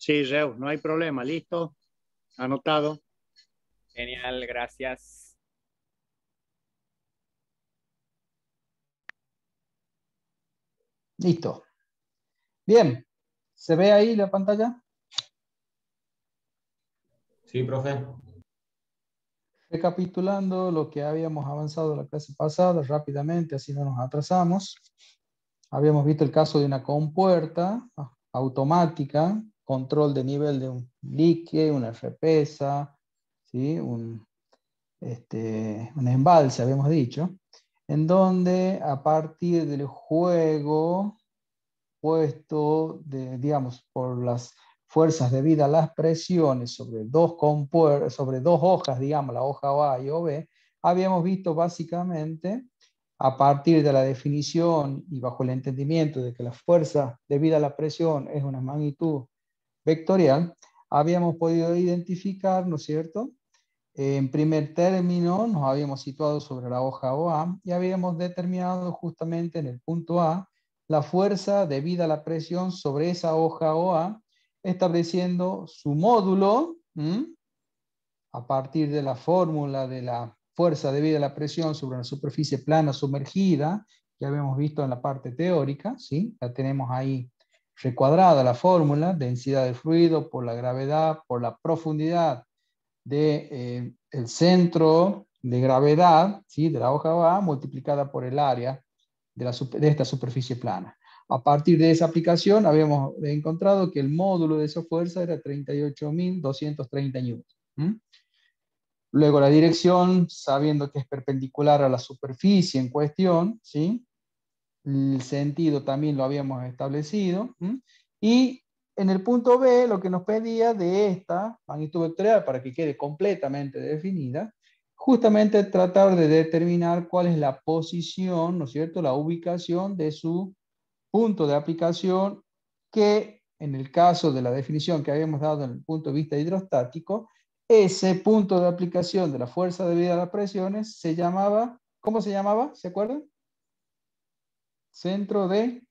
Sí, Reu, no hay problema, listo, anotado. Genial, gracias. Listo. Bien, ¿se ve ahí la pantalla? Sí, profe. Recapitulando lo que habíamos avanzado la clase pasada rápidamente, así no nos atrasamos. Habíamos visto el caso de una compuerta automática, control de nivel de un dique, una represa, ¿sí? un embalse, habíamos dicho, en donde a partir del juego puesto, digamos, por las fuerzas debidas a las presiones sobre sobre dos hojas, digamos, la hoja A y OB, habíamos visto básicamente, a partir de la definición y bajo el entendimiento de que la fuerza debida a la presión es una magnitud vectorial, habíamos podido identificar, ¿no es cierto? En primer término nos habíamos situado sobre la hoja OA y habíamos determinado justamente en el punto A la fuerza debida a la presión sobre esa hoja OA, estableciendo su módulo a partir de la fórmula de la fuerza debida a la presión sobre una superficie plana sumergida, que habíamos visto en la parte teórica, ¿sí? La tenemos ahí recuadrada la fórmula, densidad del fluido por la gravedad, por la profundidad de, el centro de gravedad, ¿sí? De la hoja A multiplicada por el área de esta superficie plana. A partir de esa aplicación habíamos encontrado que el módulo de esa fuerza era 38.230 newtons. Luego la dirección, sabiendo que es perpendicular a la superficie en cuestión, ¿sí? El sentido también lo habíamos establecido. Y en el punto B, lo que nos pedía de esta magnitud vectorial, para que quede completamente definida, justamente tratar de determinar cuál es la posición, ¿no es cierto?, la ubicación de su punto de aplicación, que en el caso de la definición que habíamos dado en el punto de vista hidrostático, ese punto de aplicación de la fuerza debida a las presiones se llamaba, ¿cómo se llamaba? ¿Se acuerdan? Centro de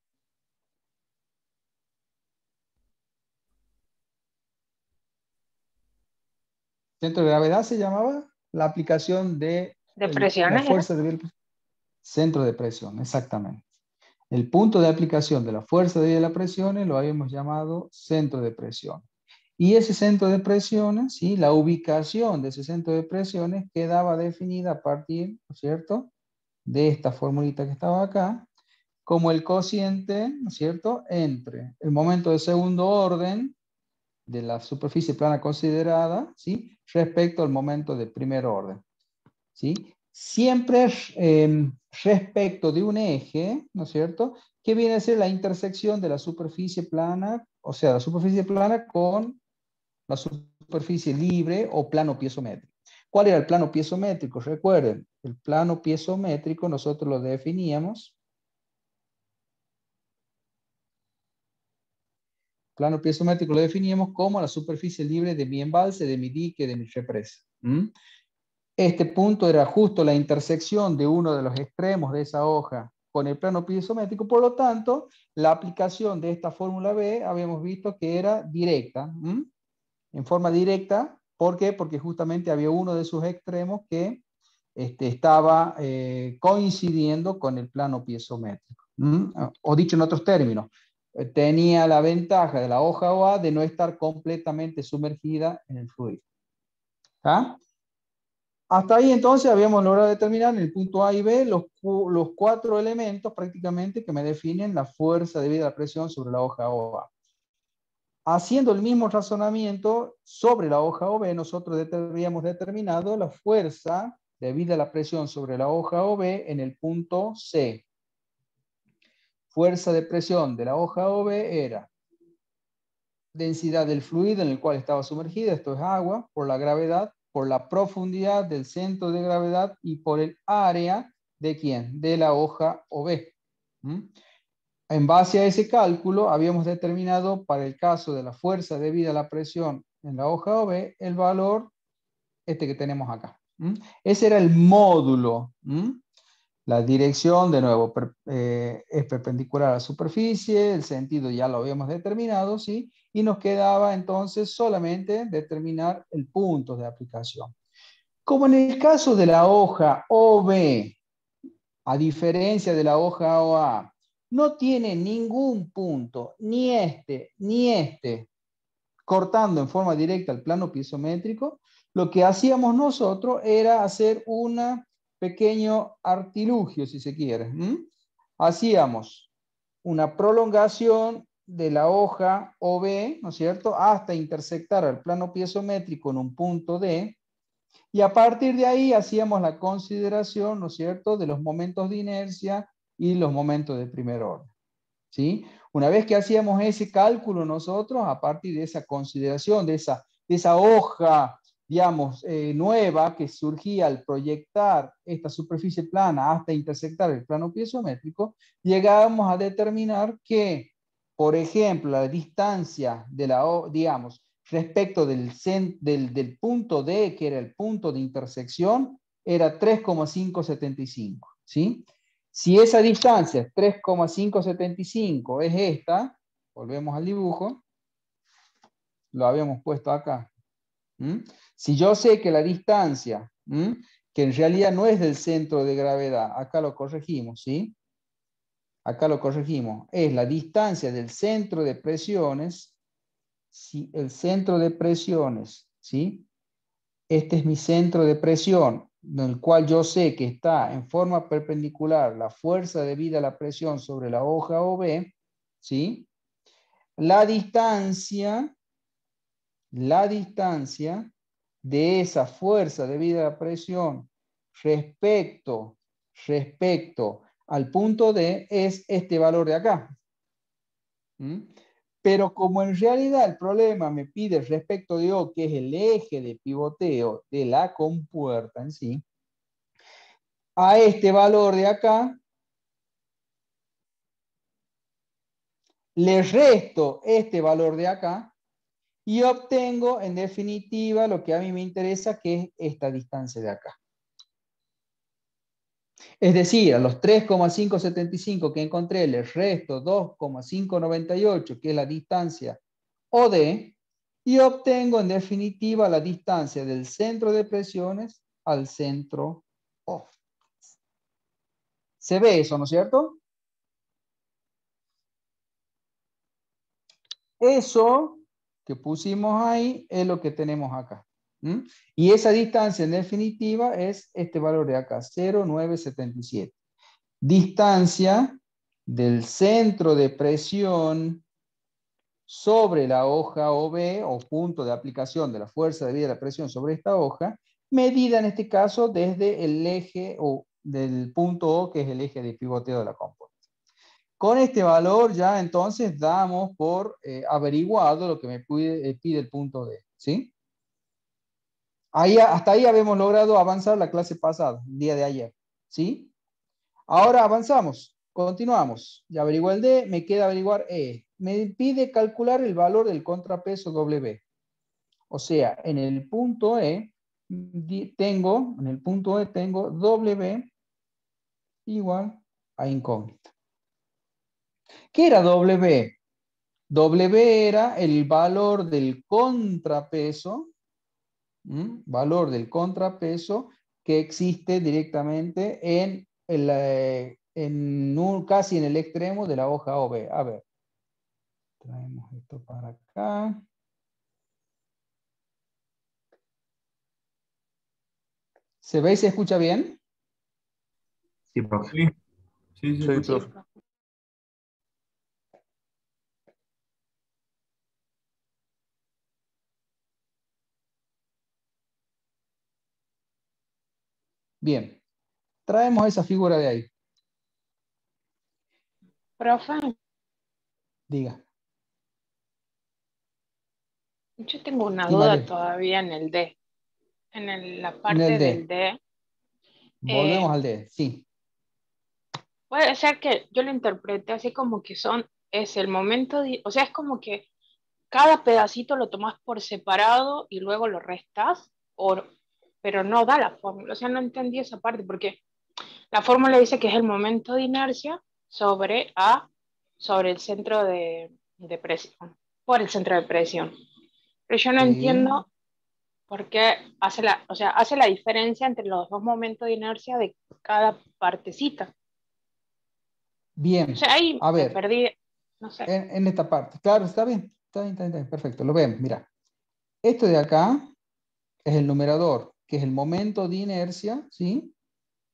gravedad se llamaba la aplicación de De la presiones, ¿era? fuerza de centro de presión, exactamente. El punto de aplicación de la fuerza de la presión lo habíamos llamado centro de presión. Y ese centro de presiones, ¿sí? La ubicación de ese centro de presiones quedaba definida a partir, ¿no es cierto?, de esta formulita que estaba acá, como el cociente, ¿no es cierto?, entre el momento de segundo orden de la superficie plana considerada, ¿sí?, respecto al momento de primer orden, ¿sí? Siempre respecto de un eje, ¿no es cierto?, que viene a ser la intersección de la superficie plana, o sea, la superficie plana con la superficie libre o plano piezométrico. ¿Cuál era el plano piezométrico? Recuerden, el plano piezométrico nosotros lo definíamos. Plano piezométrico lo definíamos como la superficie libre de mi embalse, de mi dique, de mi represa. Este punto era justo la intersección de uno de los extremos de esa hoja con el plano piezométrico, por lo tanto, la aplicación de esta fórmula B habíamos visto que era directa, en forma directa. ¿Por qué? Porque justamente había uno de sus extremos que estaba coincidiendo con el plano piezométrico. O dicho en otros términos, tenía la ventaja de la hoja OA de no estar completamente sumergida en el fluido. ¿Ah? Hasta ahí entonces habíamos logrado determinar en el punto A y B los cuatro elementos prácticamente que me definen la fuerza debida a la presión sobre la hoja OA. Haciendo el mismo razonamiento sobre la hoja OB, nosotros habíamos determinado la fuerza debida a la presión sobre la hoja OB en el punto C. Fuerza de presión de la hoja OB era densidad del fluido en el cual estaba sumergida, esto es agua, por la gravedad, por la profundidad del centro de gravedad y por el área de ¿quién? De la hoja OB. En base a ese cálculo, habíamos determinado para el caso de la fuerza debida a la presión en la hoja OB, el valor que tenemos acá. Ese era el módulo. La dirección, de nuevo, es perpendicular a la superficie, el sentido ya lo habíamos determinado, ¿sí? y nos quedaba entonces solamente determinar el punto de aplicación. Como en el caso de la hoja OB, a diferencia de la hoja OA, no tiene ningún punto, ni este, cortando en forma directa el plano piezométrico, lo que hacíamos nosotros era hacer un pequeño artilugio, si se quiere. Hacíamos una prolongación de la hoja OB, ¿no es cierto?, hasta intersectar el plano piezométrico en un punto D, y a partir de ahí hacíamos la consideración, ¿no es cierto?, de los momentos de inercia y los momentos de primer orden. ¿Sí? Una vez que hacíamos ese cálculo nosotros, a partir de esa consideración, de esa hoja, digamos, nueva que surgía al proyectar esta superficie plana hasta intersectar el plano piezométrico, llegábamos a determinar que, por ejemplo, la distancia de digamos, respecto del punto D, que era el punto de intersección, era 3,575, ¿sí? Si esa distancia es 3,575 es esta, volvemos al dibujo, lo habíamos puesto acá. Si yo sé que la distancia, que en realidad no es del centro de gravedad, acá lo corregimos, ¿sí? Acá lo corregimos, es la distancia del centro de presiones, si el centro de presiones, ¿sí? Este es mi centro de presión, en el cual yo sé que está en forma perpendicular la fuerza debida a la presión sobre la hoja OB, ¿sí? La distancia de esa fuerza debida a la presión respecto al punto D es este valor de acá. Pero como en realidad el problema me pide respecto de O, que es el eje de pivoteo de la compuerta en sí, a este valor de acá le resto este valor de acá y obtengo en definitiva lo que a mí me interesa, que es esta distancia de acá. Es decir, a los 3,575 que encontré le resto 2,598, que es la distancia OD, y obtengo en definitiva la distancia del centro de presiones al centro O. ¿Se ve eso, no es cierto? Eso que pusimos ahí es lo que tenemos acá. Y esa distancia en definitiva es este valor de acá, 0,977. Distancia del centro de presión sobre la hoja OB, o punto de aplicación de la fuerza debida a la presión sobre esta hoja, medida en este caso desde el eje o del punto O, que es el eje de pivoteo de la compuerta. Con este valor ya entonces damos por averiguado lo que me pide el punto D, ¿sí? Hasta ahí habíamos logrado avanzar la clase pasada, el día de ayer, ¿sí? Ahora avanzamos, continuamos. Ya averigué el D, me queda averiguar E. Me pide calcular el valor del contrapeso W. O sea, en el punto E tengo W igual a incógnita. ¿Qué era W? W era el valor del contrapeso, valor del contrapeso que existe directamente en casi en el extremo de la hoja OB. A ver, traemos esto para acá. ¿Se ve y se escucha bien? Sí, profe. Sí, Sí, profe. Bien, traemos esa figura de ahí. Profe, Diga. yo tengo una Sí, duda María. todavía en el D. La En parte el del D. D. Volvemos al D, sí. Puede ser que yo lo interprete así como que es el momento, o sea, es como que cada pedacito lo tomas por separado y luego lo restas, pero no da la fórmula. O sea, no entendí esa parte porque la fórmula dice que es el momento de inercia sobre el centro de presión. por el centro de presión. Pero yo no Sí. entiendo por qué hace la diferencia entre los dos momentos de inercia de cada partecita. O Bien, sea, ahí a me ver, perdí, no sé. en esta parte. Claro, está bien, está bien, perfecto, lo vemos. Mira, esto de acá es el numerador, que es el momento de inercia, ¿sí?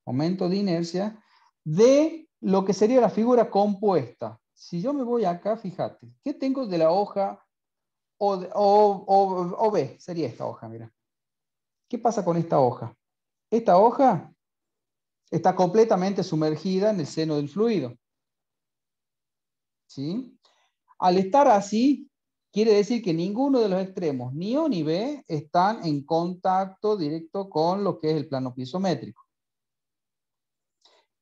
Momento de inercia de lo que sería la figura compuesta. Si yo me voy acá, fíjate, ¿qué tengo de la hoja o B? Sería esta hoja, mira. ¿Qué pasa con esta hoja? Esta hoja está completamente sumergida en el seno del fluido, ¿sí? Al estar así, quiere decir que ninguno de los extremos, ni O ni B, están en contacto directo con lo que es el plano piezométrico.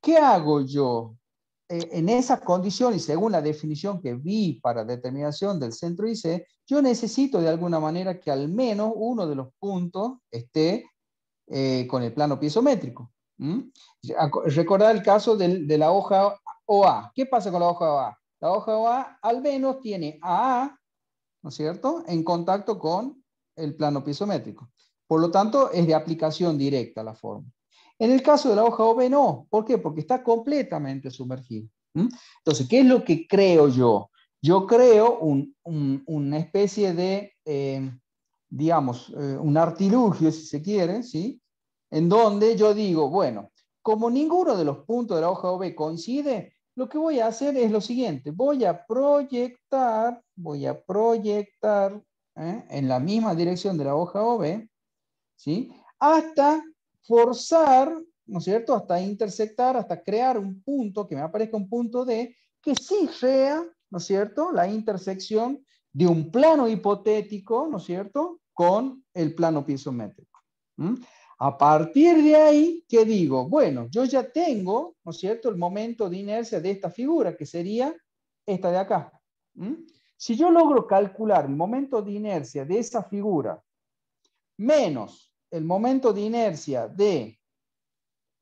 ¿Qué hago yo? En esa condición y según la definición que vi para determinación del centro IC, yo necesito de alguna manera que al menos uno de los puntos esté con el plano piezométrico. ¿Mm? Recordad el caso de la hoja OA. ¿Qué pasa con la hoja OA? La hoja OA al menos tiene AA, ¿no es cierto?, en contacto con el plano piezométrico. Por lo tanto, es de aplicación directa la forma. En el caso de la hoja OB no. ¿Por qué? Porque está completamente sumergido. ¿Mm? Entonces, ¿qué es lo que creo yo? Yo creo una especie de, digamos, un artilugio, si se quiere, ¿sí? En donde yo digo, bueno, como ninguno de los puntos de la hoja OB coincide, lo que voy a hacer es lo siguiente, voy a proyectar en la misma dirección de la hoja OB, ¿sí? Hasta forzar, ¿no es cierto?, hasta intersectar, hasta crear un punto, que me aparezca un punto D, que sí sea, ¿no es cierto?, la intersección de un plano hipotético, ¿no es cierto?, con el plano piezométrico. ¿Mm? A partir de ahí, ¿qué digo? Bueno, yo ya tengo, ¿no es cierto?, el momento de inercia de esta figura, que sería esta de acá. ¿Mm? Si yo logro calcular el momento de inercia de esa figura menos el momento de inercia de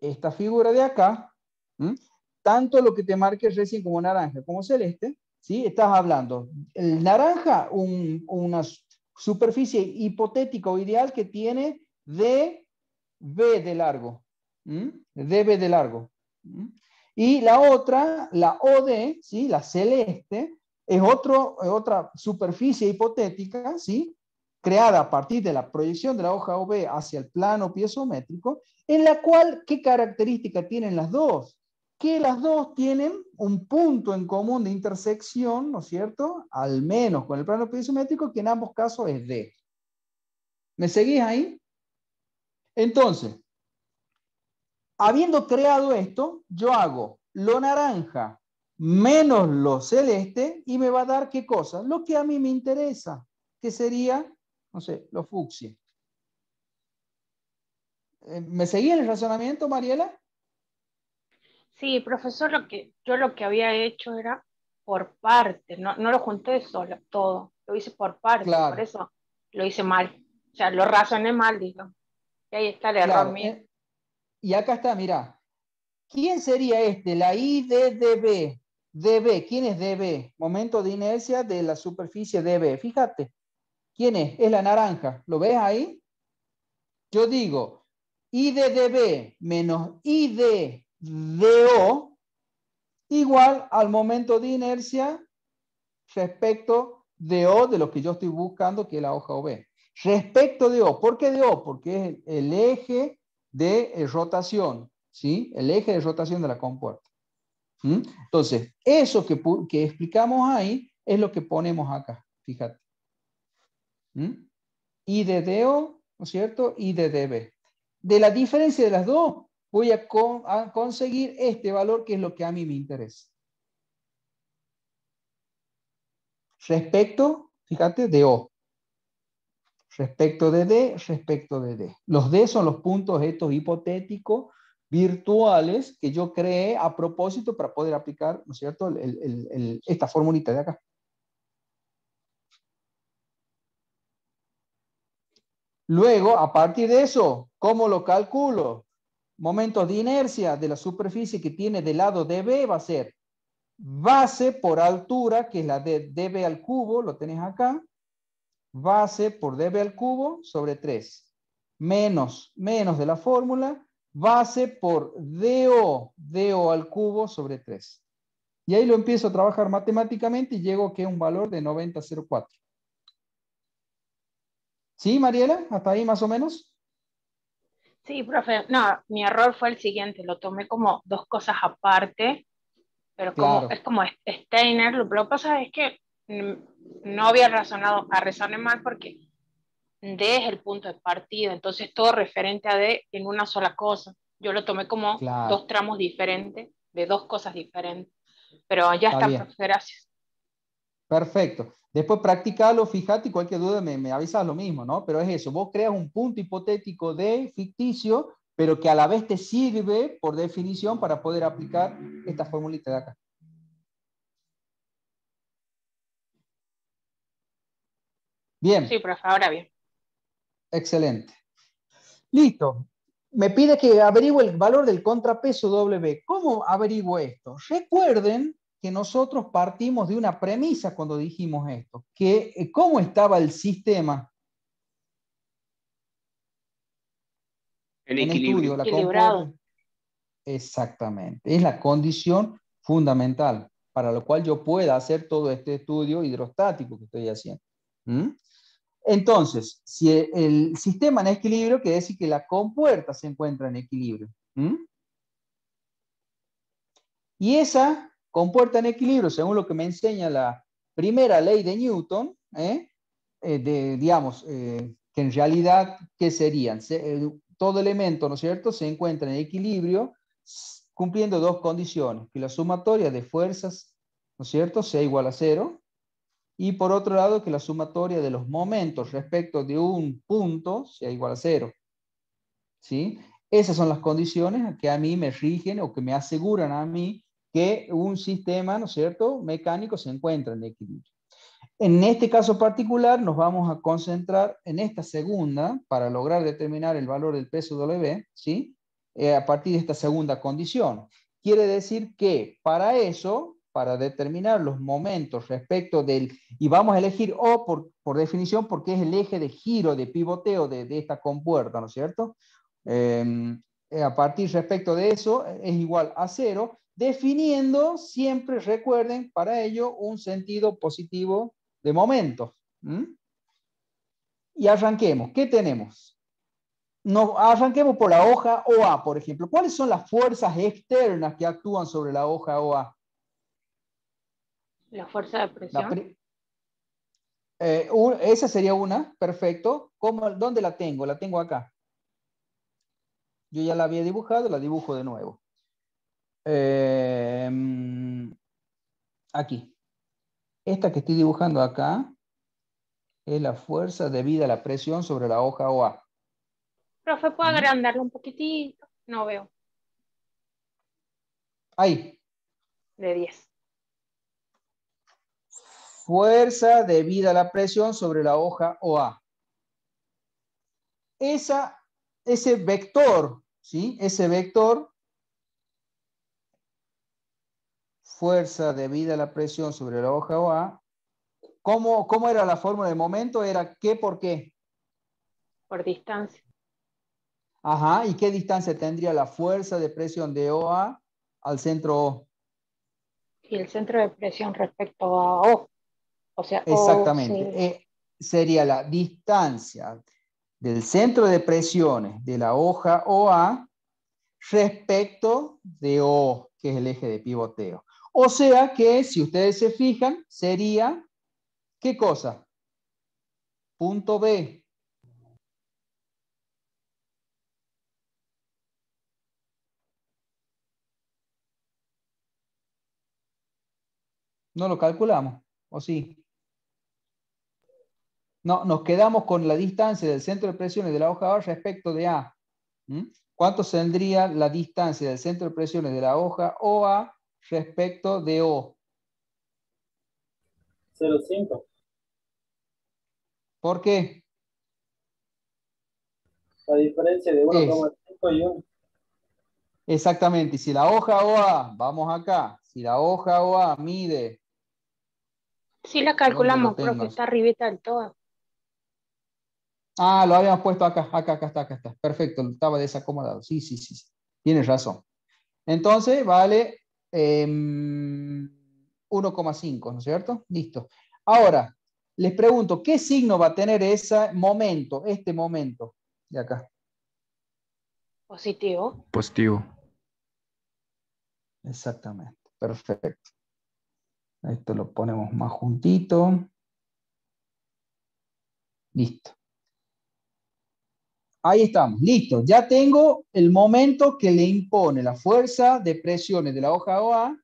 esta figura de acá, ¿m? Tanto lo que te marque recién como naranja como celeste, ¿sí? Estás hablando, el naranja, una superficie hipotética o ideal que tiene dB de largo, dB de largo. Y la otra, la OD, ¿sí? La celeste, es otra superficie hipotética, ¿sí? Creada a partir de la proyección de la hoja OB hacia el plano piezométrico, en la cual, ¿qué característica tienen las dos? Que las dos tienen un punto en común de intersección, ¿no es cierto?, al menos con el plano piezométrico, que en ambos casos es D. ¿Me seguís ahí? Entonces, habiendo creado esto, yo hago lo naranja menos lo celeste y me va a dar ¿qué cosa? Lo que a mí me interesa, que sería, no sé, lo fucsia. ¿Me seguía en el razonamiento, Mariela? Sí, profesor, yo lo que había hecho era por parte, no lo junté solo, todo, lo hice por parte, por Claro, eso lo hice mal. O sea, lo razoné mal, digo. Y ahí está el error claro. mío. Y acá está, mira. ¿Quién sería este? La I de dB. dB, ¿quién es dB? Momento de inercia de la superficie dB. Fíjate, ¿quién es? Es la naranja. ¿Lo ves ahí? Yo digo, I de dB menos I de DO igual al momento de inercia respecto de O de lo que yo estoy buscando, que es la hoja OB. Respecto de O. ¿Por qué de O? Porque es el eje de rotación, ¿sí? El eje de rotación de la compuerta. ¿Mm? Entonces, eso que explicamos ahí es lo que ponemos acá, fíjate. ¿Mm? I de DO, ¿no es cierto? I de DB. De la diferencia de las dos, voy a conseguir este valor que es lo que a mí me interesa. Respecto, fíjate, de O. Respecto de D, respecto de D. Los D son los puntos estos hipotéticos virtuales que yo creé a propósito para poder aplicar, ¿no es cierto?, esta formulita de acá. Luego, a partir de eso, ¿cómo lo calculo? Momentos de inercia de la superficie que tiene del lado DB va a ser base por altura, que es la de dB al cubo, lo tenés acá, base por dB al cubo sobre 3, menos de la fórmula, base por DO al cubo sobre 3. Y ahí lo empiezo a trabajar matemáticamente y llego a que es un valor de 90,04. ¿Sí, Mariela? ¿Hasta ahí más o menos? Sí, profe, no, mi error fue el siguiente, lo tomé como dos cosas aparte, pero como Claro, es como Steiner, lo que pasa es que no había razonado, razoné mal porque D es el punto de partida, entonces todo referente a D en una sola cosa. Yo lo tomé como claro. dos tramos diferentes, de dos cosas diferentes, pero ya Está está, bien. profe, gracias. Perfecto. Después practicalo, fíjate, y cualquier duda me avisas lo mismo, ¿no? Pero es eso, vos creas un punto hipotético de ficticio, pero que a la vez te sirve, por definición, para poder aplicar esta formulita de acá. Bien, Sí, profe, ahora bien. excelente. Listo. Me pide que averigüe el valor del contrapeso W. ¿Cómo averiguo esto? Recuerden que nosotros partimos de una premisa cuando dijimos esto, que cómo estaba el sistema En en estudio, equilibrio. la Equilibrado. comporta. Exactamente. Es la condición fundamental para lo cual yo pueda hacer todo este estudio hidrostático que estoy haciendo. ¿Mm? Entonces, si el sistema en equilibrio, quiere decir que la compuerta se encuentra en equilibrio. ¿Mm? Y esa compuerta en equilibrio, según lo que me enseña la primera ley de Newton, digamos, que en realidad, ¿qué serían? Todo elemento, ¿no es cierto?, se encuentra en equilibrio cumpliendo dos condiciones, que la sumatoria de fuerzas, ¿no es cierto?, sea igual a cero, y por otro lado, que la sumatoria de los momentos respecto de un punto sea igual a cero. ¿Sí? Esas son las condiciones que a mí me rigen o que me aseguran a mí que un sistema, ¿no es cierto?, mecánico se encuentra en equilibrio. En este caso particular nos vamos a concentrar en esta segunda para lograr determinar el valor del peso W, ¿sí? A partir de esta segunda condición. Quiere decir que para eso, para determinar los momentos respecto del, y vamos a elegir O por definición porque es el eje de giro, de pivoteo de esta compuerta, ¿no es cierto? A partir respecto de eso es igual a cero, definiendo siempre, recuerden, para ello un sentido positivo de momentos. ¿Mm? Y arranquemos. ¿Qué tenemos? Arranquemos por la hoja OA, por ejemplo. ¿Cuáles son las fuerzas externas que actúan sobre la hoja OA? La fuerza de presión. Esa sería una, perfecto. ¿Dónde la tengo? La tengo acá. Yo ya la había dibujado, la dibujo de nuevo. Aquí. Esta que estoy dibujando acá es la fuerza debida a la presión sobre la hoja OA. Profe, ¿puedo agrandarlo un poquitito? No veo. Ahí. De 10. Fuerza debida a la presión sobre la hoja OA. Ese vector, ¿sí? Ese vector, fuerza debida a la presión sobre la hoja OA, ¿cómo era la fórmula de momento? Era ¿qué por qué? Por distancia. Ajá, ¿y qué distancia tendría la fuerza de presión de OA al centro O? Y el centro de presión respecto a O. O sea, O Exactamente. se... Sería la distancia del centro de presiones de la hoja OA respecto de O, que es el eje de pivoteo. O sea que, si ustedes se fijan, sería, ¿qué cosa? Punto B. ¿No lo calculamos? ¿O sí? No, nos quedamos con la distancia del centro de presiones de la hoja A respecto de A. ¿Cuánto tendría la distancia del centro de presiones de la hoja OA respecto de O? 0,5. ¿Por qué? La diferencia de Es 1,5 y 1. exactamente, si la hoja OA, vamos acá, Si la hoja OA mide, Sí la ¿dónde lo calculamos, profe, tengas? está arribita del todo. Ah, lo habíamos puesto acá, acá está. Perfecto, estaba desacomodado. Sí. Tienes razón. Entonces, vale 1,5, ¿no es cierto? Listo. Ahora, les pregunto, ¿qué signo va a tener ese momento, este momento de acá? Positivo. Positivo. Exactamente, perfecto. Esto lo ponemos más juntito. Listo. Ahí estamos, listo. Ya tengo el momento que le impone la fuerza de presiones de la hoja OA,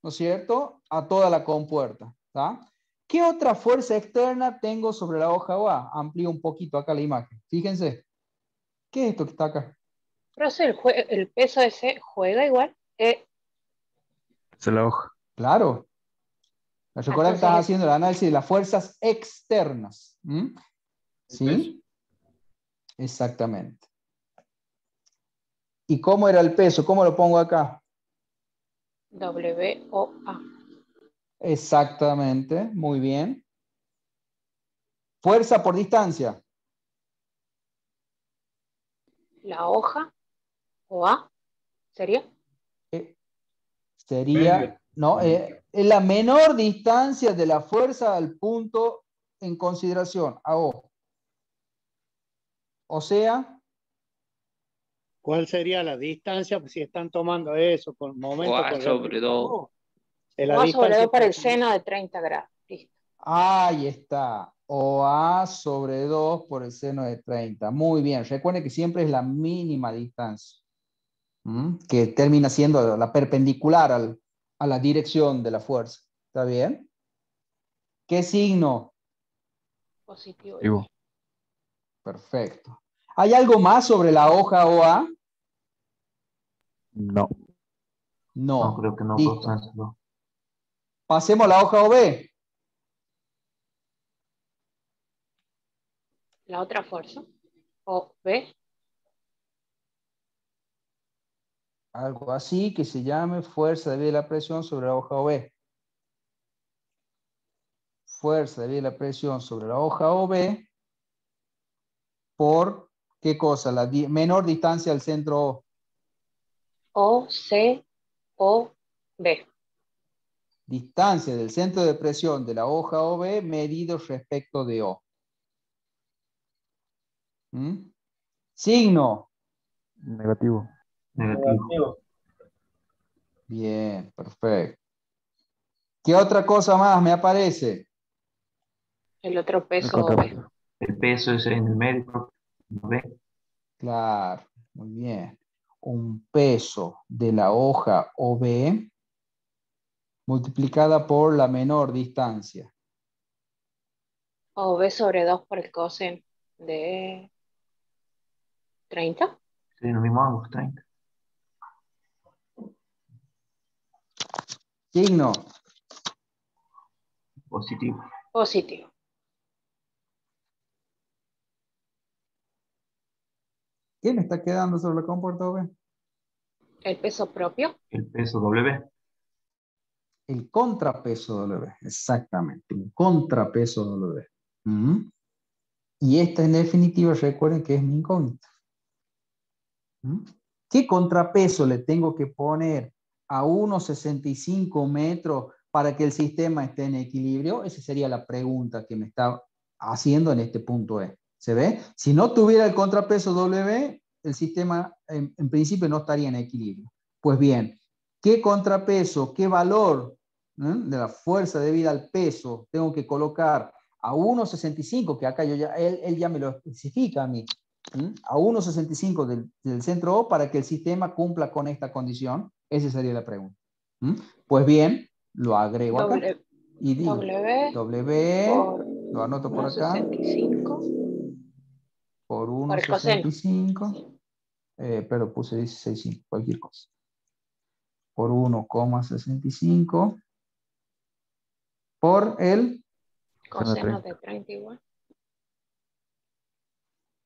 ¿no es cierto?, a toda la compuerta. ¿Tá? ¿Qué otra fuerza externa tengo sobre la hoja OA? Amplío un poquito acá la imagen. Fíjense. ¿Qué es esto que está acá? Profe, el peso ese juega igual. Es la hoja. Claro. Recuerda que estás Entonces, haciendo el análisis de las fuerzas externas. ¿Mm? ¿Sí? Exactamente. ¿Y cómo era el peso? ¿Cómo lo pongo acá? WOA. Exactamente. Muy bien. Fuerza por distancia. La hoja OA sería. Sería, no, es la menor distancia de la fuerza al punto en consideración, a O. O sea, ¿Cuál sería la distancia? Pues si están tomando eso con momento OA con sobre respecto a 2. vos, es la OA sobre distancia 2 para entre el seno de 30 grados. Listo. ahí está. O A sobre 2 por el seno de 30. Muy bien. Recuerden que siempre es la mínima distancia. Que termina siendo la perpendicular a la dirección de la fuerza. ¿Está bien? ¿Qué signo? Positivo Positivo. igual. Perfecto. ¿Hay algo más sobre la hoja OA? No. No. No, creo que no, Listo. profesor. No. Pasemos a la hoja OB. La otra fuerza. OB. Algo así que se llame fuerza debido a la presión sobre la hoja OB. Fuerza debido a la presión sobre la hoja OB por, ¿qué cosa? La menor distancia al centro O. OC. OB. Distancia del centro de presión de la hoja OB medido respecto de O. Signo. Negativo. Negativo. Bien, perfecto. ¿Qué otra cosa más me aparece? El otro El peso OB. contrapeso. El peso es en el medio. ¿Ve? Claro, muy bien. Un peso de la hoja OB multiplicada por la menor distancia. OB sobre 2 por el coseno de 30. Sí, lo mismo ángulo, 30. Signo. Positivo. Positivo. ¿Qué me está quedando sobre la compuerta OB? El peso propio. El peso W. El contrapeso W, exactamente, un contrapeso W. Y esta en definitiva, recuerden que es mi incógnita. ¿Qué contrapeso le tengo que poner a 1,65 metros para que el sistema esté en equilibrio? Esa sería la pregunta que me está haciendo en este punto E. ¿Se ve? Si no tuviera el contrapeso W, el sistema en principio no estaría en equilibrio. Pues bien, ¿qué contrapeso, qué valor de la fuerza debida al peso tengo que colocar a 1,65, que acá él ya me lo especifica a mí, a 1,65 del centro O para que el sistema cumpla con esta condición? Esa sería la pregunta. Pues bien, lo agrego acá y digo W, lo anoto por acá, 1,65 por por el coseno. 1,65, pero puse 16,5, cualquier cosa. Por 1,65 por el Coseno de 30 igual.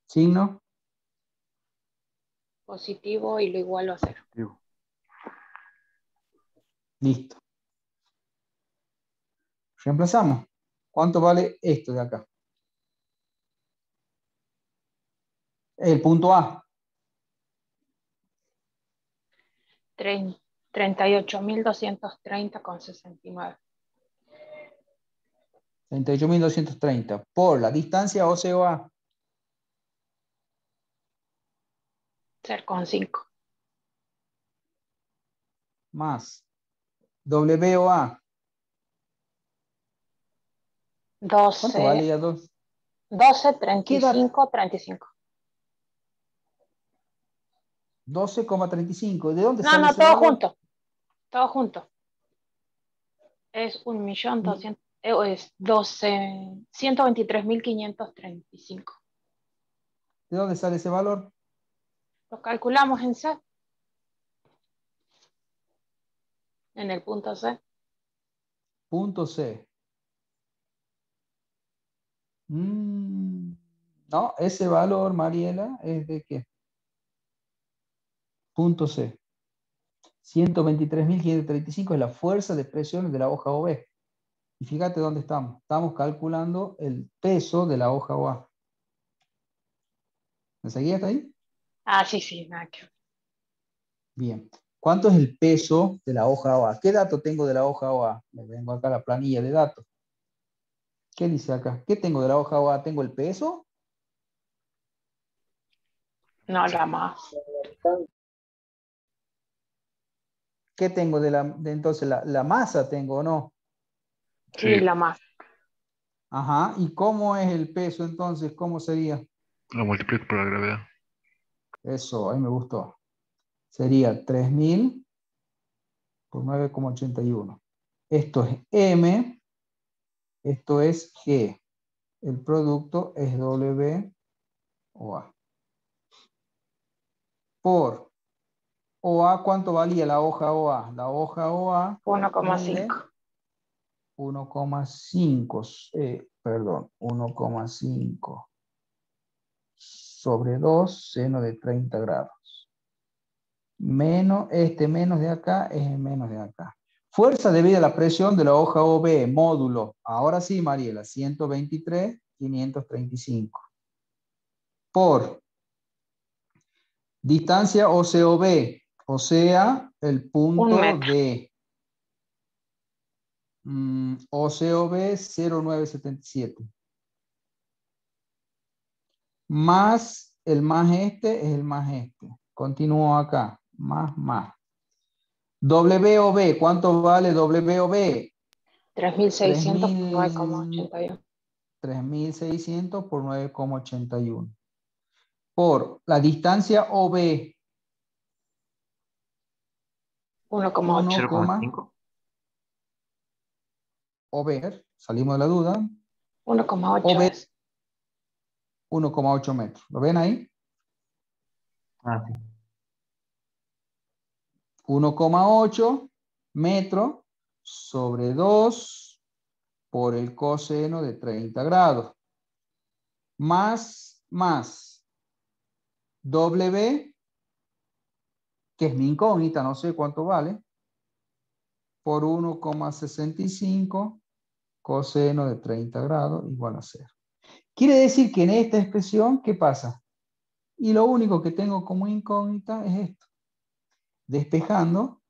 signo. Positivo y lo igualo a 0. Positivo. Listo. Reemplazamos. ¿Cuánto vale esto de acá? El punto A. 38.230,69. 38.230 por la distancia OCOA. 0,5. Más WOA. ¿Cuánto 12, valía 2? 12, 35, 35. 12,35. ¿De dónde No, sale no, ese todo valor? junto. Todo junto. Es 1.200.000, es 123.535. ¿De dónde sale ese valor? Lo calculamos en C. En el punto C. Punto C. No, ese valor, Mariela, ¿es de qué? Punto C. 123.535 es la fuerza de presión de la hoja OB. Y fíjate dónde estamos. Estamos calculando el peso de la hoja OA. ¿Me seguías hasta ahí? Ah, sí, nada que ver. Bien. ¿Cuánto es el peso de la hoja OA? ¿Qué dato tengo de la hoja OA? Me vengo acá a la planilla de datos. ¿Qué dice acá? ¿Qué tengo de la hoja OA? ¿Tengo el peso? No, la más. ¿Qué tengo entonces la masa tengo o no? Sí, Sí. la más. Ajá. ¿Y cómo es el peso entonces? ¿Cómo sería? Lo multiplico por la gravedad. Eso, ahí me gustó. Sería 3.000 por 9,81. Esto es M, esto es G. El producto es W o A. Por OA, ¿cuánto valía la hoja OA? La hoja OA mide 1,5. 1,5, perdón, 1,5 sobre 2 seno de 30 grados. Menos, menos de acá es el menos de acá. Fuerza debido a la presión de la hoja OB, módulo. Ahora sí, Mariela, 123,535. Por distancia OCOB, o sea, el 1 punto metro. D. OCOB 0,977. Más el más este es el más este. Continúo acá. Más. WOB, ¿cuánto vale WOB? 3.600 por 9,81. 3.600 por 9,81. Por la distancia OB. 1,8. 0,5. OB, salimos de la duda. 1,8 OB es. 1,8 metros. ¿Lo ven ahí? Ah, sí. 1,8 metros sobre 2 por el coseno de 30 grados. Más W, que es mi incógnita, no sé cuánto vale, por 1,65 coseno de 30 grados igual a 0. Quiere decir que en esta expresión, ¿qué pasa? Y lo único que tengo como incógnita es esto. Despejando,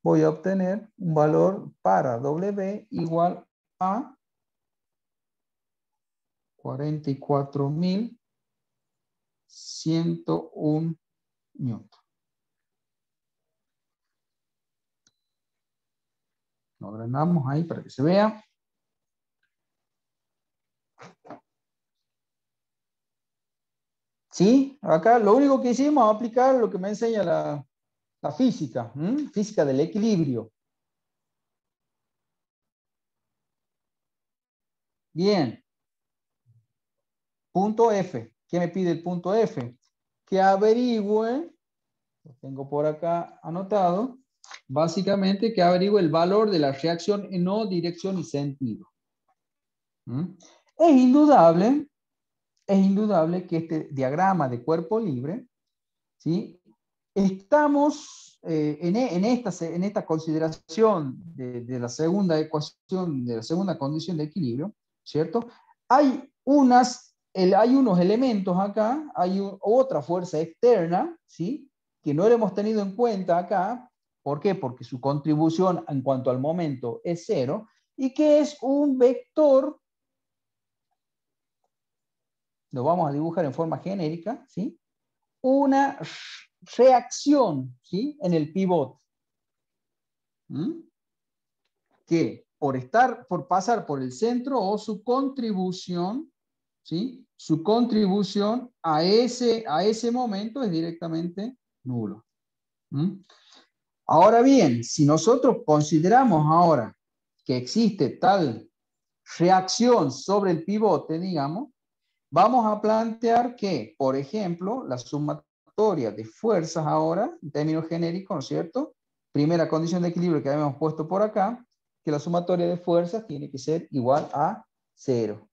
voy a obtener un valor para W igual a 44.101 newton. Lo agrandamos ahí para que se vea. ¿Sí? Acá lo único que hicimos es aplicar lo que me enseña la física. Física del equilibrio. Bien. Punto F. ¿Qué me pide el punto F? Que averigüe, lo tengo por acá anotado, básicamente que averigüe el valor de la reacción en no dirección y sentido. Es indudable que este diagrama de cuerpo libre, ¿sí? Estamos en esta consideración de la segunda ecuación, de la segunda condición de equilibrio, ¿cierto? Hay unos elementos acá, hay otra fuerza externa, ¿sí? Que no lo hemos tenido en cuenta acá. ¿Por qué? Porque su contribución en cuanto al momento es 0, y que es un vector, lo vamos a dibujar en forma genérica, ¿sí? Una reacción, ¿sí? En el pivote. Que por pasar por el centro, o su contribución, ¿sí? Su contribución a ese momento es directamente nulo. Ahora bien, si nosotros consideramos ahora que existe tal reacción sobre el pivote, digamos, vamos a plantear que, por ejemplo, la sumatoria de fuerzas ahora, en términos genéricos, ¿no es cierto? Primera condición de equilibrio que habíamos puesto por acá, que la sumatoria de fuerzas tiene que ser igual a 0.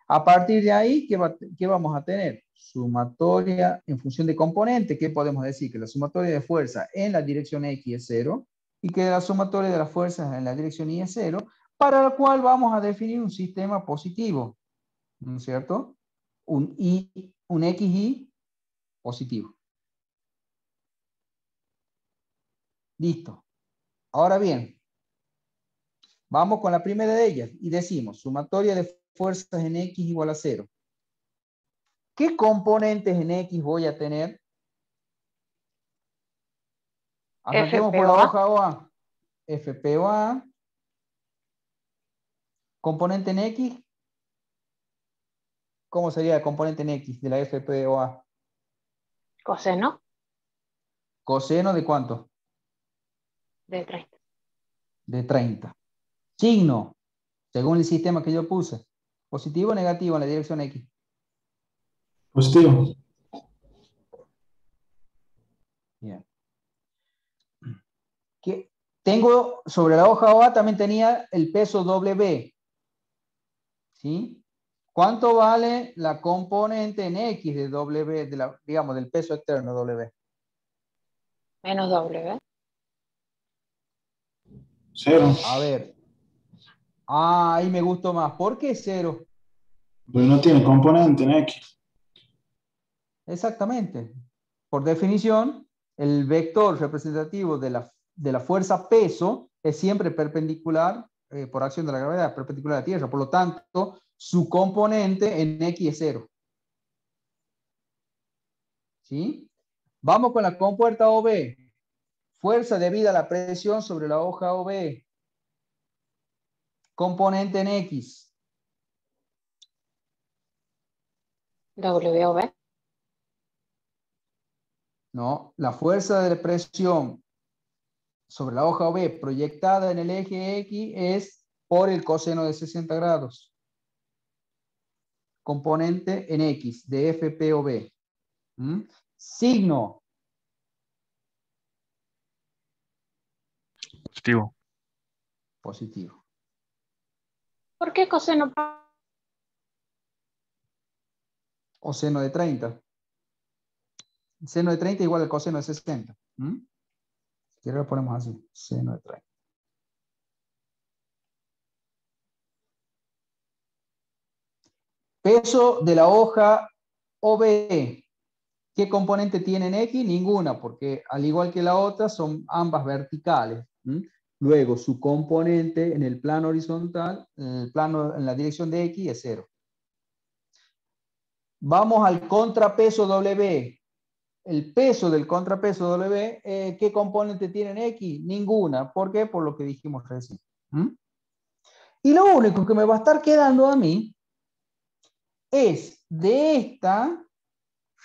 A partir de ahí, ¿qué vamos a tener? Sumatoria en función de componente. ¿Qué podemos decir? Que la sumatoria de fuerza en la dirección X es 0 y que la sumatoria de las fuerzas en la dirección Y es 0, para la cual vamos a definir un sistema positivo, ¿no es cierto? Un XY positivo. Listo. Ahora bien, vamos con la primera de ellas y decimos sumatoria de fuerzas en X igual a 0. ¿Qué componentes en X voy a tener? Arranquemos por la hoja OA. FPOA. Componente en X. ¿Cómo sería el componente en X de la FPOA? Coseno. ¿Coseno de cuánto? De 30. De 30. Signo, según el sistema que yo puse. ¿Positivo o negativo en la dirección X? Positivo. Bien. Que tengo sobre la hoja OA también tenía el peso W. ¿Sí? ¿Cuánto vale la componente en X de W, digamos, del peso externo W? Menos W. 0. A ver. Ah, ahí me gustó más. ¿Por qué 0? Porque no tiene componente en X. Exactamente. Por definición, el vector representativo de la fuerza peso es siempre perpendicular, por acción de la gravedad, perpendicular a la Tierra. Por lo tanto, su componente en X es 0. ¿Sí? Vamos con la compuerta OB. Fuerza debida a la presión sobre la hoja OB. Componente en X. WOB. No, la fuerza de presión sobre la hoja OB proyectada en el eje X es por el coseno de 60 grados. Componente en X de FPOB. Signo. Positivo. Positivo. ¿Por qué coseno? O seno de 30. Seno de 30 igual al coseno de 60. Si lo ponemos así. Seno de 30. Peso de la hoja OB. ¿Qué componente tiene en X? Ninguna, porque al igual que la otra, son ambas verticales. Luego, su componente en el plano horizontal, en la dirección de X, es 0. Vamos al contrapeso W. El peso del contrapeso W, ¿qué componente tiene en X? Ninguna. ¿Por qué? Por lo que dijimos recién. Y lo único que me va a estar quedando a mí es de esta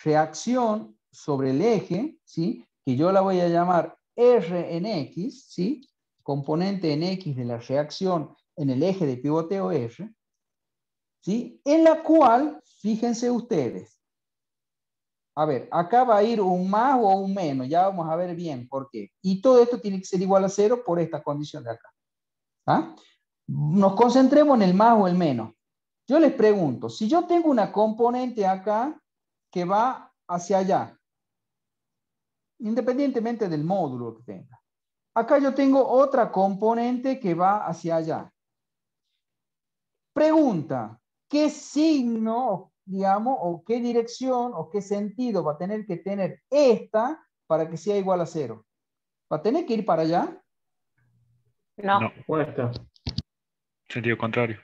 reacción sobre el eje, ¿sí? Que yo la voy a llamar R en X, ¿sí? Componente en X de la reacción en el eje de pivoteo R, ¿sí? En la cual, fíjense ustedes, a ver, acá va a ir un más o un menos, ya vamos a ver bien por qué. Y todo esto tiene que ser igual a 0 por esta condición de acá. ¿Ah? Nos concentremos en el más o el menos. Yo les pregunto, si yo tengo una componente acá que va hacia allá, independientemente del módulo que tenga. Acá yo tengo otra componente que va hacia allá. Pregunta, ¿qué signo, digamos, o qué dirección o qué sentido va a tener que tener esta para que sea igual a 0? ¿Va a tener que ir para allá? No, No, Puesto. sentido contrario.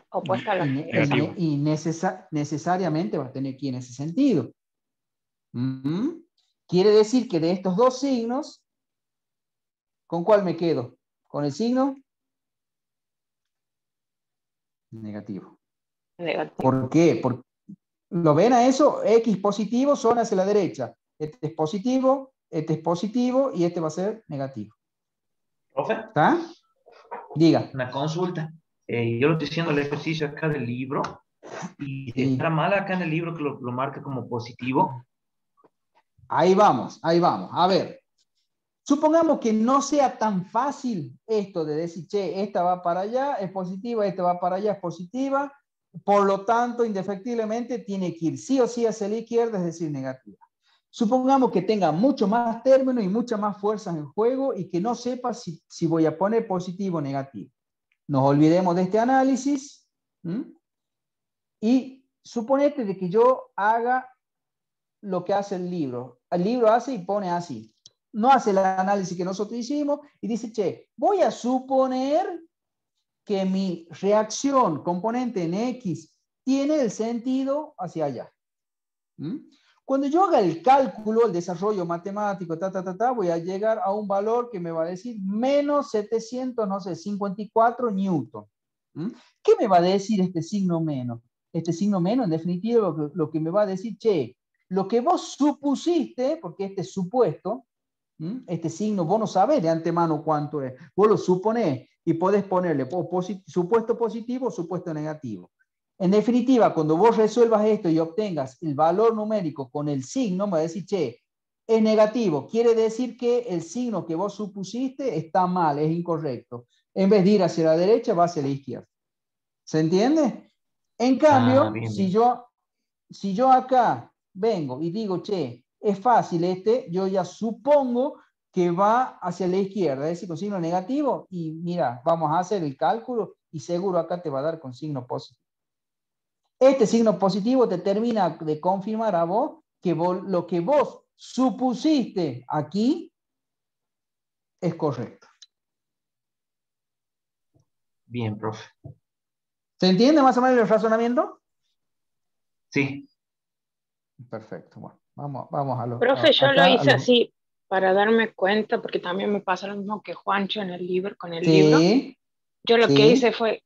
opuesta a la... Negativo. Y necesariamente va a tener que ir en ese sentido. ¿Mm? Quiere decir que de estos dos signos, ¿con cuál me quedo? ¿Con el signo? Negativo. Negativo. ¿Por qué? Porque, ¿lo ven a eso? X positivo son hacia la derecha. Este es positivo y este va a ser negativo. Profe, ¿Está? Diga. una consulta. Yo lo estoy haciendo el ejercicio acá del libro y Sí. estará mal acá en el libro que lo marca como positivo. Ahí vamos, ahí vamos. A ver, supongamos que no sea tan fácil esto de decir, che, esta va para allá, es positiva, esta va para allá, es positiva. Por lo tanto, indefectiblemente tiene que ir sí o sí hacia la izquierda, es decir, negativa. Supongamos que tenga mucho más términos y mucha más fuerzas en juego y que no sepa si voy a poner positivo o negativo. Nos olvidemos de este análisis. Y suponete de que yo haga lo que hace el libro. El libro hace y pone así. No hace el análisis que nosotros hicimos y dice, che, voy a suponer que mi reacción componente en X tiene el sentido hacia allá. Cuando yo haga el cálculo, el desarrollo matemático, voy a llegar a un valor que me va a decir menos 754 newton. ¿Qué me va a decir este signo menos? Este signo menos, en definitiva, lo que me va a decir, che, lo que vos supusiste, porque este es supuesto, este signo, vos no sabés de antemano cuánto es, vos lo suponés y podés ponerle supuesto positivo o supuesto negativo. En definitiva, cuando vos resuelvas esto y obtengas el valor numérico con el signo, me va a decir, che, es negativo, quiere decir que el signo que vos supusiste está mal, es incorrecto. En vez de ir hacia la derecha, va hacia la izquierda. ¿Se entiende? En cambio, Bien, si bien. yo acá vengo y digo, che, es fácil yo ya supongo que va hacia la izquierda, es decir, con signo negativo, y mira, vamos a hacer el cálculo y seguro acá te va a dar con signo positivo. Este signo positivo te termina de confirmar a vos que lo que vos supusiste aquí es correcto. Bien, profe. ¿Se entiende más o menos el razonamiento? Sí. Perfecto. Bueno, vamos a lo Profe, yo lo acá. hice así para darme cuenta, porque también me pasa lo mismo que Juancho en el libro, con el libro. Sí, Yo lo que hice sí, fue,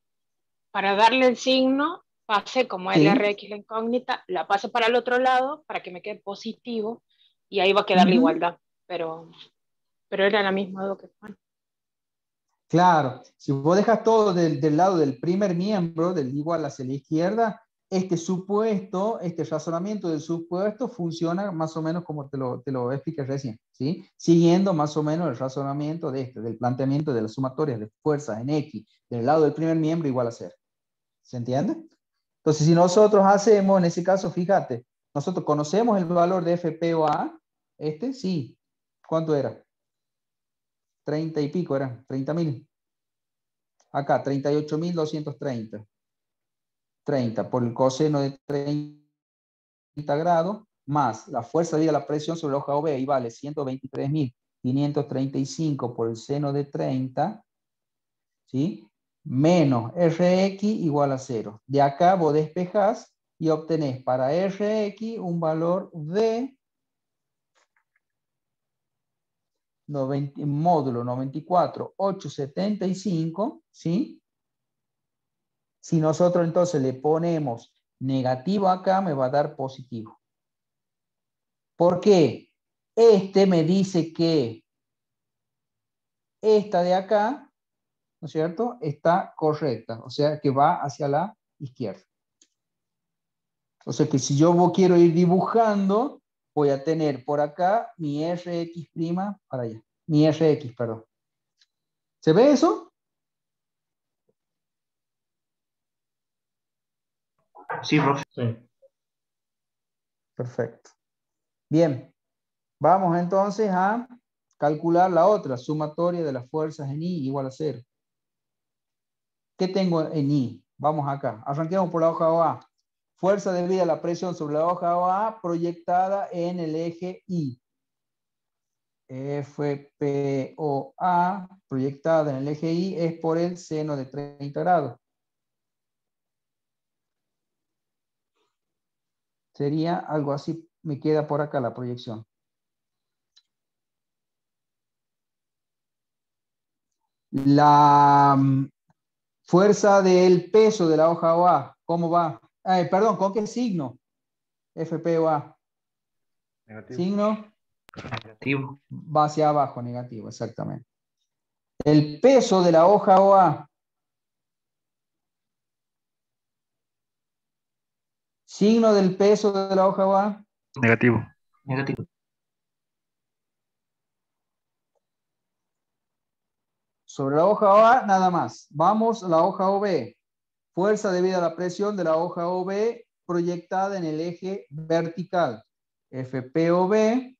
para darle el signo, pasé como sí. LRX la incógnita, la pasé para el otro lado para que me quede positivo y ahí va a quedar la Ujú. igualdad. Pero era la misma duda que Juan. Claro, si vos dejas todo del lado del primer miembro, del igual hacia la izquierda, este supuesto, este razonamiento del supuesto funciona más o menos como te lo expliqué recién, ¿sí? Siguiendo más o menos el razonamiento del planteamiento de las sumatorias de fuerzas en X, del lado del primer miembro igual a 0. ¿Se entiende? Entonces, si nosotros hacemos, en ese caso, fíjate, nosotros conocemos el valor de FPOA, sí. ¿Cuánto era? 30 y pico, era 30.000. Acá, 38.230. 30 por el coseno de 30 grados, más la fuerza de la presión sobre la hoja OB, y vale 123.535 por el seno de 30, ¿sí? Menos Rx igual a 0. De acá vos despejás y obtenés para Rx un valor de módulo 94.875, ¿sí? Si nosotros entonces le ponemos negativo acá, me va a dar positivo. ¿Por qué? Este me dice que esta de acá, ¿no es cierto?, está correcta, o sea que va hacia la izquierda. O sea que si yo quiero ir dibujando, voy a tener por acá mi Rx' para allá. Mi Rx, perdón. ¿Se ve eso? Sí, profe. Sí. Perfecto. Bien. Vamos entonces a calcular la otra, sumatoria de las fuerzas en I igual a 0. ¿Qué tengo en I? Vamos acá. Arranquemos por la hoja OA. Fuerza debida a la presión sobre la hoja OA proyectada en el eje I. FPOA proyectada en el eje I es por el seno de 30 grados. Sería algo así, me queda por acá la proyección. La fuerza del peso de la hoja OA, ¿cómo va? Perdón, ¿con qué signo? FPOA. Negativo. Signo Negativo. va hacia abajo, negativo, exactamente. El peso de la hoja OA. Signo del peso de la hoja OA. Negativo. Negativo. Sobre la hoja OA, nada más. Vamos a la hoja OB. Fuerza debida a la presión de la hoja OB proyectada en el eje vertical. FPOB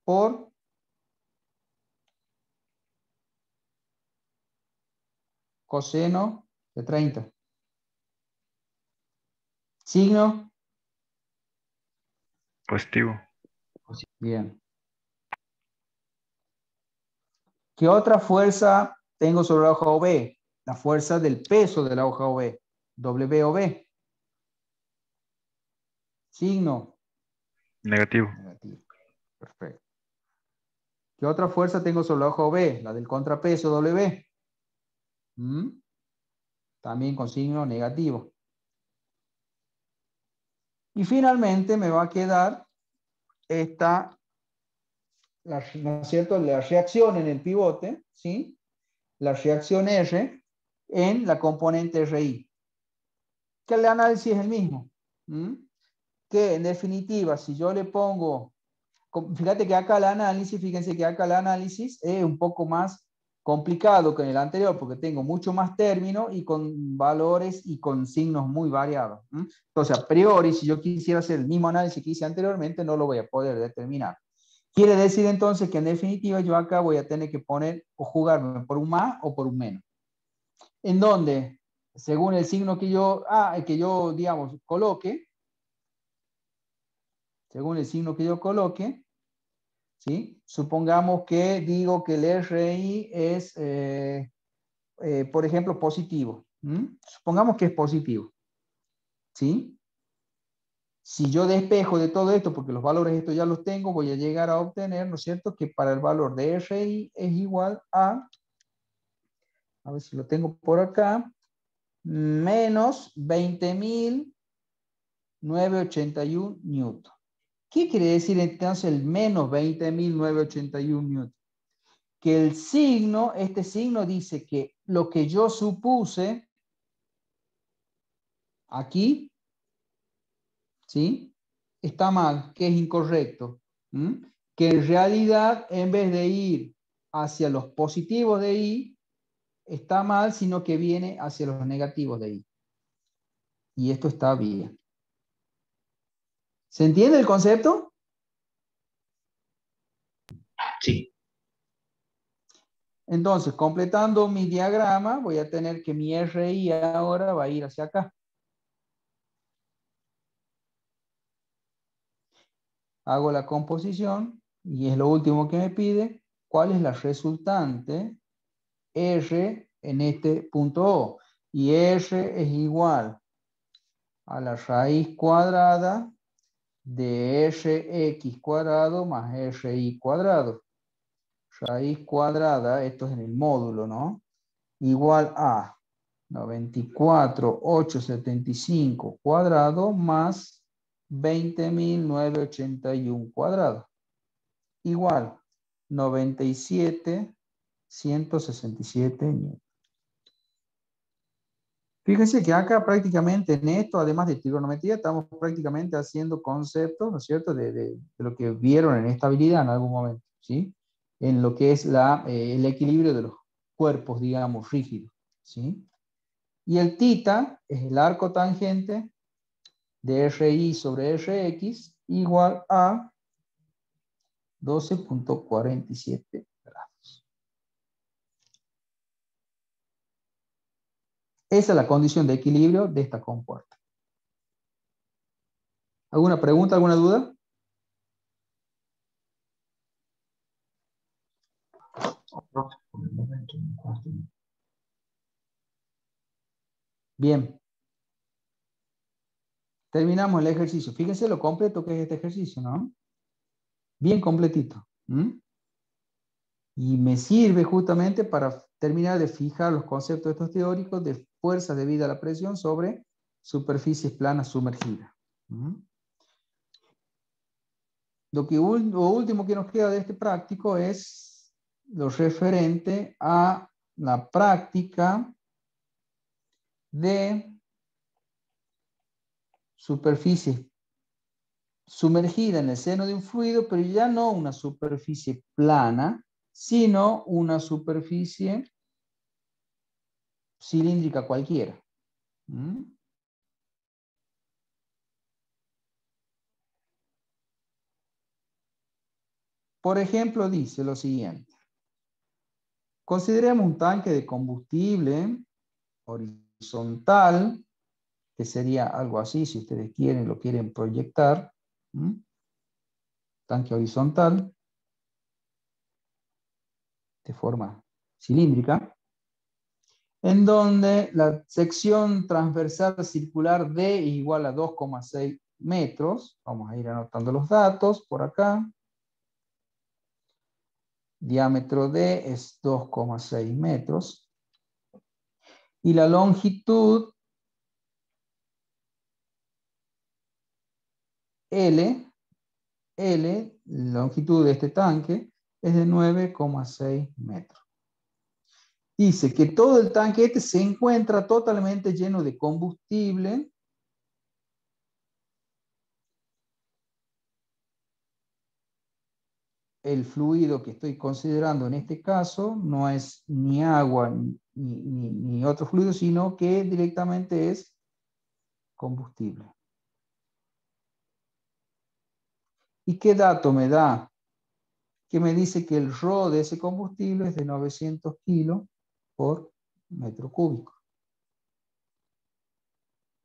por coseno de 30. Signo. Positivo. Bien. ¿Qué otra fuerza tengo sobre la hoja OB? La fuerza del peso de la hoja OB. WOB. Signo. Negativo. Negativo. Perfecto. ¿Qué otra fuerza tengo sobre la hoja OB? La del contrapeso W. También con signo negativo. Y finalmente me va a quedar esta, ¿no es cierto?, la reacción en el pivote, ¿sí? La reacción R en la componente RI. Que el análisis es el mismo. Que en definitiva, si yo le pongo, fíjate que acá el análisis, fíjense que acá el análisis es un poco más complicado que en el anterior, porque tengo mucho más términos y con valores y con signos muy variados. Entonces, a priori, si yo quisiera hacer el mismo análisis que hice anteriormente, no lo voy a poder determinar. Quiere decir entonces que en definitiva yo acá voy a tener que poner o jugarme por un más o por un menos. En donde, según el signo que yo, digamos, coloque, según el signo que yo coloque, ¿sí? Supongamos que digo que el RI es, por ejemplo, positivo. Supongamos que es positivo. ¿Sí? Si yo despejo de todo esto, porque los valores estos ya los tengo, voy a llegar a obtener, ¿no es cierto?, que para el valor de RI es igual a ver si lo tengo por acá, menos 20.981 newton. ¿Qué quiere decir entonces el menos 20.981 newton? Que el signo, este signo dice que lo que yo supuse aquí, ¿sí?, está mal, que es incorrecto. Que en realidad, en vez de ir hacia los positivos de I, está mal, sino que viene hacia los negativos de I. Y esto está bien. ¿Se entiende el concepto? Sí. Entonces, completando mi diagrama, voy a tener que mi RI ahora va a ir hacia acá. Hago la composición y es lo último que me pide. ¿Cuál es la resultante R en este punto O? Y R es igual a la raíz cuadrada de Rx cuadrado más Ri cuadrado. Raíz cuadrada, esto es en el módulo, ¿no? Igual a 94.875 cuadrado más 20.981 cuadrado. Igual 97.167 newton. Fíjense que acá prácticamente en esto, además de trigonometría, estamos prácticamente haciendo conceptos, ¿no es cierto?, de lo que vieron en estabilidad en algún momento, ¿sí? En lo que es el equilibrio de los cuerpos, digamos, rígidos, ¿sí? Y el θ es el arco tangente de RI sobre Rx igual a 12.47 grados. Esa es la condición de equilibrio de esta compuerta. ¿Alguna pregunta, alguna duda? Bien. Terminamos el ejercicio. Fíjense lo completo que es este ejercicio, ¿no? Bien completito. Y me sirve justamente para terminar de fijar los conceptos estos teóricos de fuerzas debidas a la presión sobre superficies planas sumergidas. Lo último que nos queda de este práctico es lo referente a la práctica de superficie sumergida en el seno de un fluido, pero ya no una superficie plana, sino una superficie cilíndrica cualquiera. Por ejemplo, dice lo siguiente. Consideremos un tanque de combustible horizontal, que sería algo así, si ustedes quieren, lo quieren proyectar. Tanque horizontal, de forma cilíndrica, en donde la sección transversal circular D es igual a 2,6 metros. Vamos a ir anotando los datos por acá. Diámetro D es 2,6 metros. Y la longitud L, longitud de este tanque, es de 9,6 metros. Dice que todo el tanque este se encuentra totalmente lleno de combustible. El fluido que estoy considerando en este caso no es ni agua ni otro fluido, sino que directamente es combustible. ¿Y qué dato me da? Que me dice que el ρ de ese combustible es de 900 kilos por metro cúbico.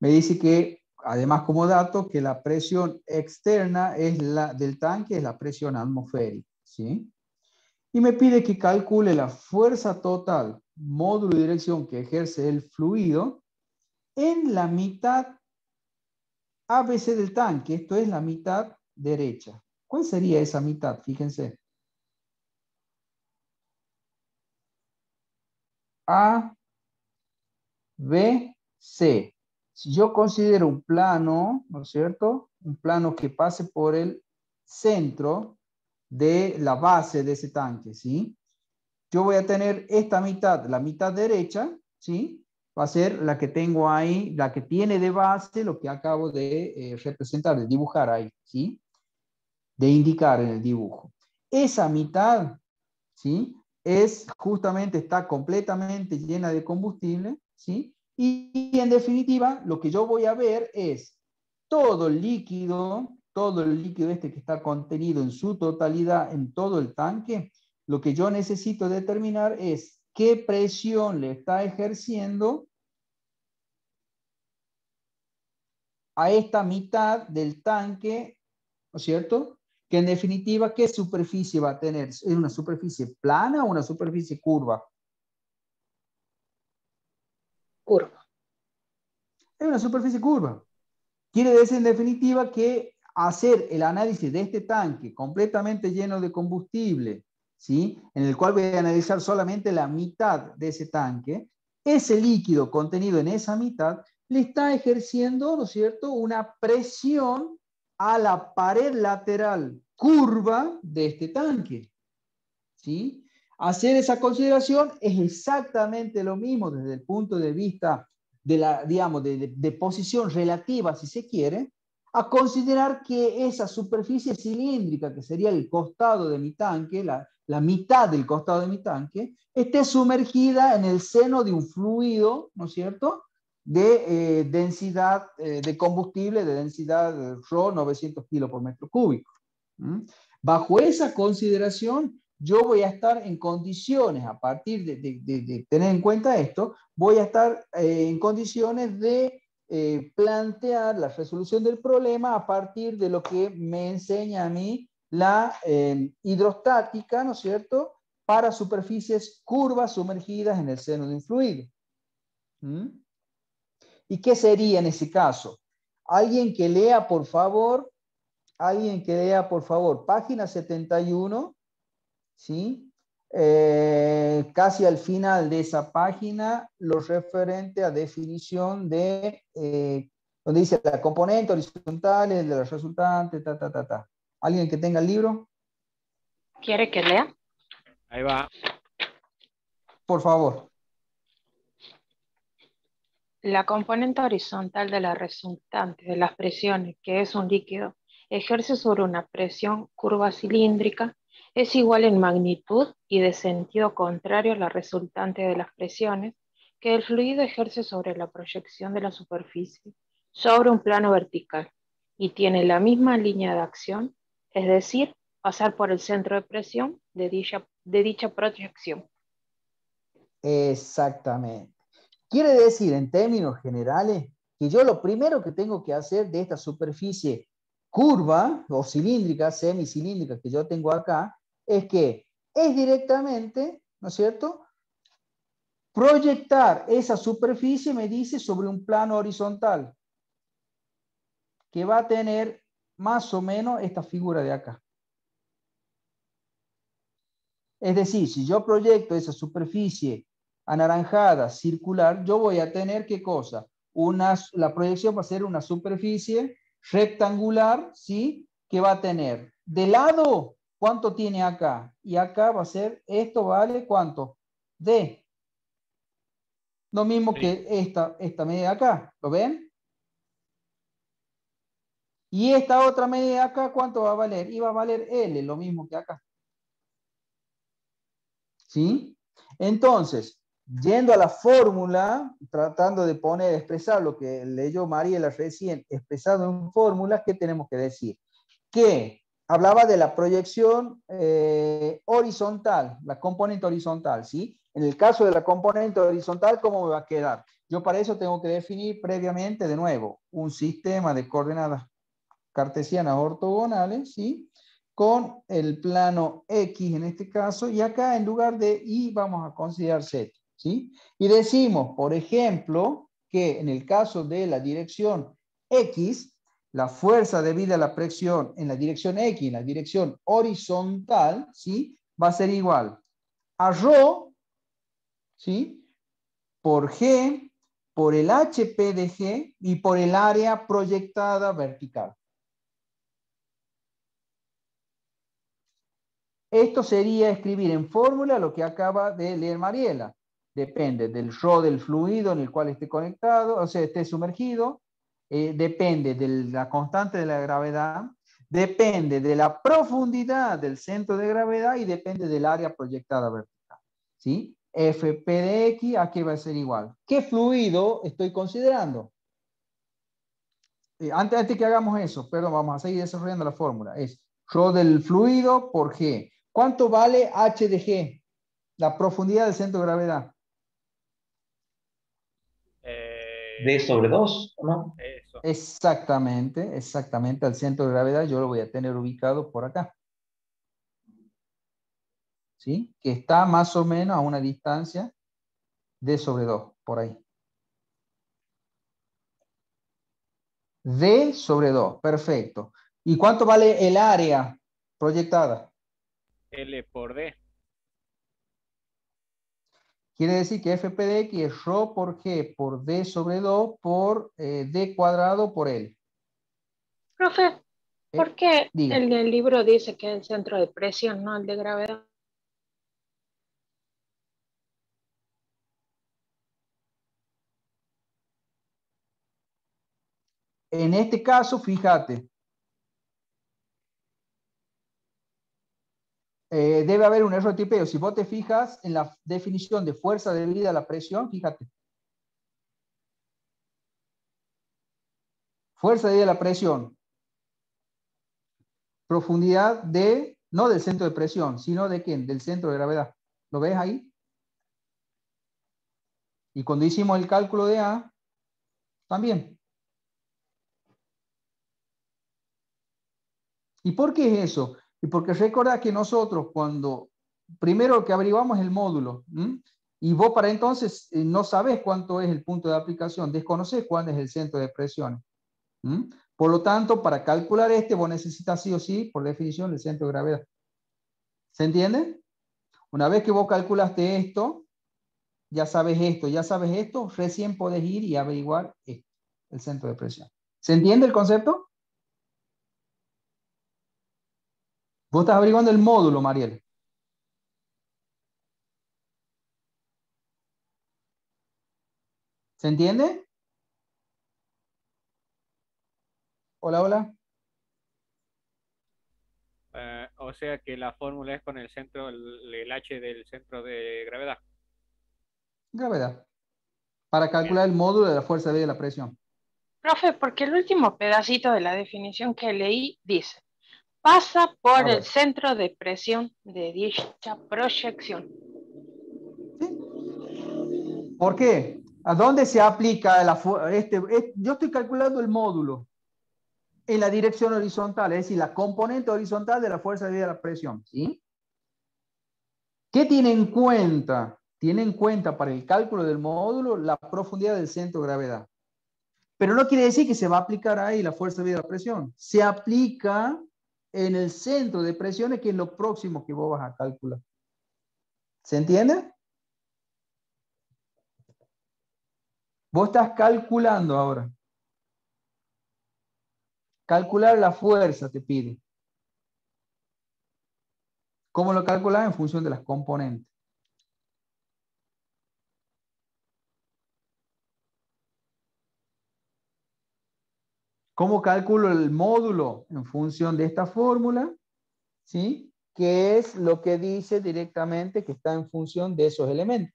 Me dice que, además como dato, que la presión externa es del tanque es la presión atmosférica, ¿sí? Y me pide que calcule la fuerza total, módulo y dirección que ejerce el fluido en la mitad ABC del tanque, esto es la mitad derecha. ¿Cuál sería esa mitad? Fíjense. A, B, C. Si yo considero un plano, ¿no es cierto? Un plano que pase por el centro de la base de ese tanque, ¿sí? Yo voy a tener esta mitad, la mitad derecha, ¿sí? Va a ser la que tengo ahí, la que tiene de base lo que acabo de representar, de dibujar ahí, ¿sí? De indicar en el dibujo. Esa mitad, ¿sí? Justamente está completamente llena de combustible, ¿sí? Y en definitiva, lo que yo voy a ver es todo el líquido este que está contenido en su totalidad en todo el tanque. Lo que yo necesito determinar es qué presión le está ejerciendo a esta mitad del tanque, ¿no es cierto? Que en definitiva, ¿qué superficie va a tener? ¿Es una superficie plana o una superficie curva? Curva. Es una superficie curva. Quiere decir en definitiva que hacer el análisis de este tanque completamente lleno de combustible, ¿sí? En el cual voy a analizar solamente la mitad de ese tanque, ese líquido contenido en esa mitad le está ejerciendo, ¿no es cierto?, una presión a la pared lateral curva de este tanque, ¿sí? Hacer esa consideración es exactamente lo mismo desde el punto de vista de la, digamos, de posición relativa, si se quiere, a considerar que esa superficie cilíndrica, que sería el costado de mi tanque, la mitad del costado de mi tanque, esté sumergida en el seno de un fluido, ¿no es cierto?, de densidad de combustible, de densidad ρ 900 kilos por metro cúbico. Bajo esa consideración, yo voy a estar en condiciones, a partir de tener en cuenta esto, voy a estar en condiciones de plantear la resolución del problema a partir de lo que me enseña a mí la hidrostática, ¿no es cierto?, para superficies curvas sumergidas en el seno de un fluido. ¿Mm? ¿Y qué sería en ese caso? Alguien que lea, por favor, página 71, ¿sí? Casi al final de esa página, lo referente a definición de, donde dice la componente horizontal, el de la resultante, ta. ¿Alguien que tenga el libro? ¿Quiere que lea? Ahí va. Por favor. La componente horizontal de la resultante de las presiones, que es un líquido, ejerce sobre una presión curva cilíndrica, es igual en magnitud y de sentido contrario a la resultante de las presiones que el fluido ejerce sobre la proyección de la superficie sobre un plano vertical y tiene la misma línea de acción, es decir, pasar por el centro de presión de dicha proyección. Exactamente. Quiere decir, en términos generales, que yo lo primero que tengo que hacer de esta superficie curva o cilíndrica, semicilíndrica que yo tengo acá, es que es directamente, ¿no es cierto?, proyectar esa superficie, me dice, sobre un plano horizontal, que va a tener más o menos esta figura de acá. Es decir, si yo proyecto esa superficie anaranjada, circular, yo voy a tener, ¿qué cosa? La proyección va a ser una superficie rectangular, ¿sí? Que va a tener de lado, ¿cuánto tiene acá? Y acá va a ser, esto vale, ¿cuánto? D. Lo mismo Sí. que esta medida acá, ¿lo ven? Y esta otra medida acá, ¿cuánto va a valer? Y va a valer L, lo mismo que acá. ¿Sí? Entonces, yendo a la fórmula, tratando de expresar lo que leyó Mariela recién, expresado en fórmulas, ¿qué tenemos que decir? Que hablaba de la proyección horizontal, la componente horizontal, ¿sí? En el caso de la componente horizontal, ¿cómo me va a quedar? Yo para eso tengo que definir previamente, de nuevo, un sistema de coordenadas cartesianas ortogonales, ¿sí?, con el plano X en este caso, y acá en lugar de Y vamos a considerar Z, ¿sí? Y decimos, por ejemplo, que en el caso de la dirección X, la fuerza debida a la presión en la dirección X, en la dirección horizontal, ¿sí?, va a ser igual a ρ, ¿sí?, por G, por el HP de G y por el área proyectada vertical. Esto sería escribir en fórmula lo que acaba de leer Mariela. Depende del ρ del fluido en el cual esté conectado, o sea, esté sumergido. Depende de la constante de la gravedad. Depende de la profundidad del centro de gravedad y depende del área proyectada vertical. ¿Sí? Fp de X, ¿a qué va a ser igual? ¿Qué fluido estoy considerando? Antes que hagamos eso, perdón, vamos a seguir desarrollando la fórmula. Es ρ del fluido por G. ¿Cuánto vale H de G? La profundidad del centro de gravedad. D sobre 2, ¿no? Eso. Exactamente, exactamente. Al centro de gravedad yo lo voy a tener ubicado por acá. ¿Sí? Que está más o menos a una distancia D sobre 2, por ahí. D sobre 2, perfecto. ¿Y cuánto vale el área proyectada? L por D. Quiere decir que Fp de X es ρ por G por D sobre 2 por D cuadrado por L. Profe, ¿por qué Diga. el del libro dice que es el centro de presión, no el de gravedad? En este caso, fíjate, debe haber un error de tipeo. Si vos te fijas en la definición de fuerza debida a la presión, fíjate. Fuerza debida a la presión. Profundidad de No del centro de presión, sino de quién, del centro de gravedad. ¿Lo ves ahí? Y cuando hicimos el cálculo de A, también. ¿Y por qué es eso? Y porque recuerda que nosotros cuando primero que averiguamos el módulo, y vos para entonces no sabés cuánto es el punto de aplicación, desconocés cuál es el centro de presión. Por lo tanto, para calcular vos necesitas sí o sí, por definición, el centro de gravedad. ¿Se entiende? Una vez que vos calculaste esto, ya sabes esto, recién podés ir y averiguar esto, el centro de presión. ¿Se entiende el concepto? Vos estás averiguando el módulo, Mariel. ¿Se entiende? Hola, hola. O sea que la fórmula es con el centro, el H del centro de gravedad. Gravedad. Para calcular el módulo de la fuerza de la presión. Profe, porque el último pedacito de la definición que leí dice, pasa por el centro de presión de dicha proyección. ¿Sí? ¿Por qué? ¿A dónde se aplica yo estoy calculando el módulo en la dirección horizontal, es decir, la componente horizontal de la fuerza de la presión, ¿sí? ¿Qué tiene en cuenta? Tiene en cuenta para el cálculo del módulo la profundidad del centro de gravedad. Pero no quiere decir que se va a aplicar ahí la fuerza de la presión. Se aplica en el centro de presiones, que es lo próximo que vos vas a calcular. ¿Se entiende? Vos estás calculando ahora. Calcular la fuerza te pide. ¿Cómo lo calculas? En función de las componentes. ¿Cómo calculo el módulo? En función de esta fórmula, ¿sí? Que es lo que dice directamente que está en función de esos elementos.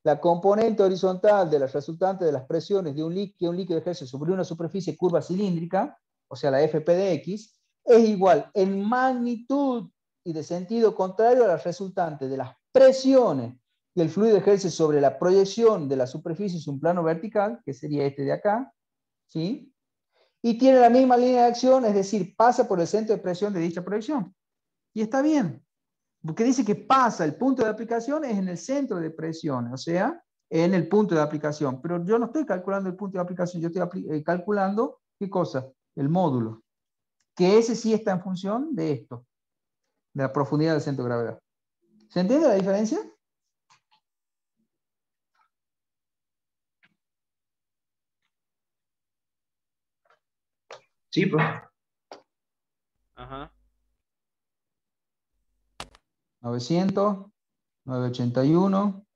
La componente horizontal de la resultante de las presiones de un líquido ejerce sobre una superficie curva cilíndrica, o sea, la FP de X, es igual en magnitud y de sentido contrario a la resultante de las presiones que el fluido ejerce sobre la proyección de la superficie en un plano vertical, que sería este de acá, ¿sí? Y tiene la misma línea de acción, es decir, pasa por el centro de presión de dicha proyección. Y está bien, porque dice que pasa, el punto de aplicación es en el centro de presión, o sea, en el punto de aplicación. Pero yo no estoy calculando el punto de aplicación, yo estoy calculando, ¿qué cosa? El módulo. Que ese sí está en función de esto, de la profundidad del centro de gravedad. ¿Se entiende la diferencia? Sí, pues. Ajá. 900, 981,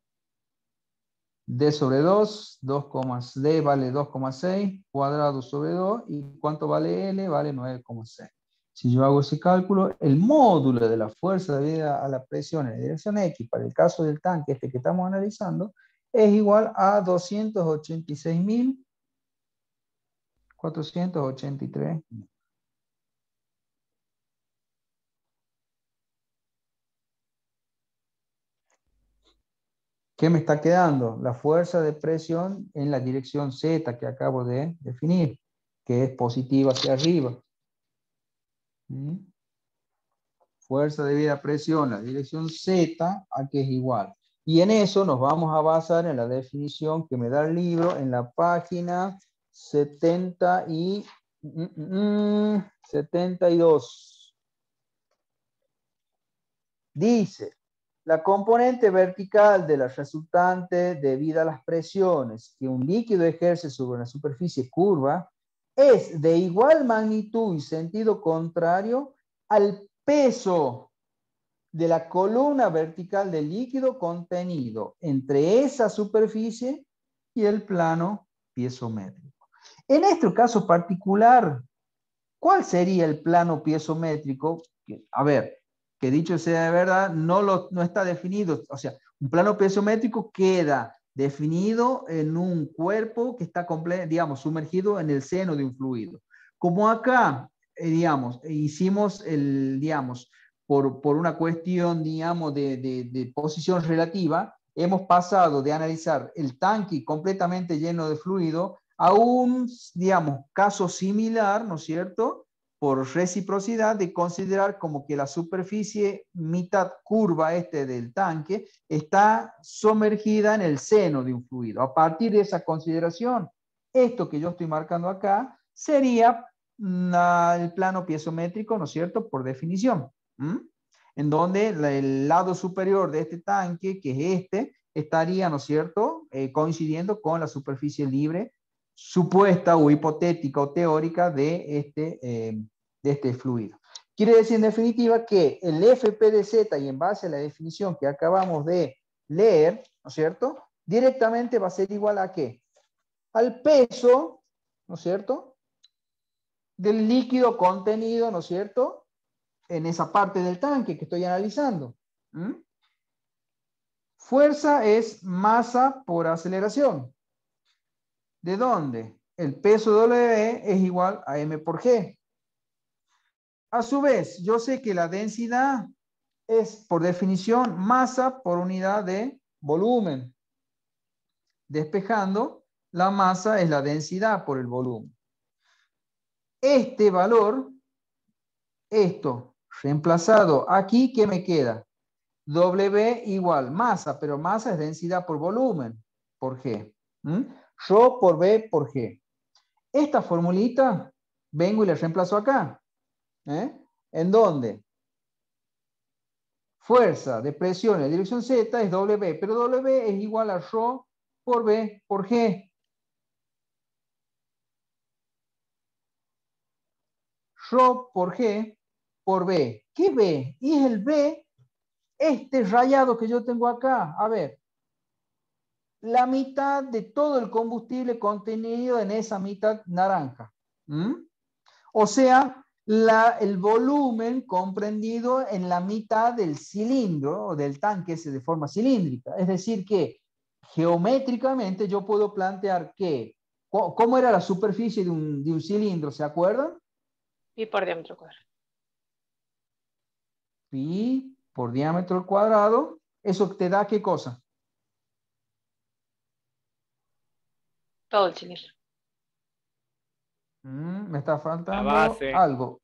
D sobre 2, D vale 2,6, cuadrado sobre 2, ¿y cuánto vale L? Vale 9,6. Si yo hago ese cálculo, el módulo de la fuerza debida a la presión en dirección X, para el caso del tanque que estamos analizando, es igual a 286.483. ¿Qué me está quedando? La fuerza de presión en la dirección Z que acabo de definir, que es positiva hacia arriba. Fuerza debida a presión, la dirección Z, a que es igual. Y en eso nos vamos a basar en la definición que me da el libro en la página 72. Dice, la componente vertical de la resultante debida a las presiones que un líquido ejerce sobre una superficie curva es de igual magnitud y sentido contrario al peso de la columna vertical del líquido contenido entre esa superficie y el plano piezométrico. En este caso particular, ¿cuál sería el plano piezométrico? A ver, que dicho sea de verdad, no está definido. O sea, un plano piezométrico queda definido en un cuerpo que está, digamos, sumergido en el seno de un fluido. Como acá digamos, hicimos digamos, por una cuestión, digamos, de posición relativa, hemos pasado de analizar el tanque completamente lleno de fluido a un, digamos, caso similar, ¿no es cierto?, por reciprocidad, de considerar como que la superficie mitad curva del tanque está sumergida en el seno de un fluido. A partir de esa consideración, esto que yo estoy marcando acá sería el plano piezométrico, ¿no es cierto?, por definición. En donde el lado superior de este tanque, que es estaría, ¿no es cierto?, coincidiendo con la superficie libre supuesta o hipotética o teórica de este fluido. Quiere decir en definitiva que el FP de Z, y en base a la definición que acabamos de leer, ¿no es cierto?, directamente va a ser igual a ¿qué? Al peso, ¿no es cierto?, del líquido contenido, ¿no es cierto?, en esa parte del tanque que estoy analizando. Fuerza es masa por aceleración. ¿De dónde? El peso W es igual a M por G. A su vez, yo sé que la densidad es, por definición, masa por unidad de volumen. Despejando, la masa es la densidad por el volumen. Este valor, esto, reemplazado aquí, ¿qué me queda? W igual masa, pero masa es densidad por volumen, por G. Rho por B por G. Esta formulita, vengo y la reemplazo acá. ¿En dónde? Fuerza de presión en dirección Z es W, pero W es igual a Rho por B por G. Rho por G por B. ¿Qué B? Y es el B, este rayado que yo tengo acá. A ver, la mitad de todo el combustible contenido en esa mitad naranja. O sea, el volumen comprendido en la mitad del cilindro o del tanque ese de forma cilíndrica. Es decir que geométricamente yo puedo plantear que, ¿cómo era la superficie de un cilindro? ¿Se acuerdan? Pi por diámetro cuadrado. Pi por diámetro al cuadrado. ¿Eso te da qué cosa? Todo el cilindro. Me está faltando La base. algo.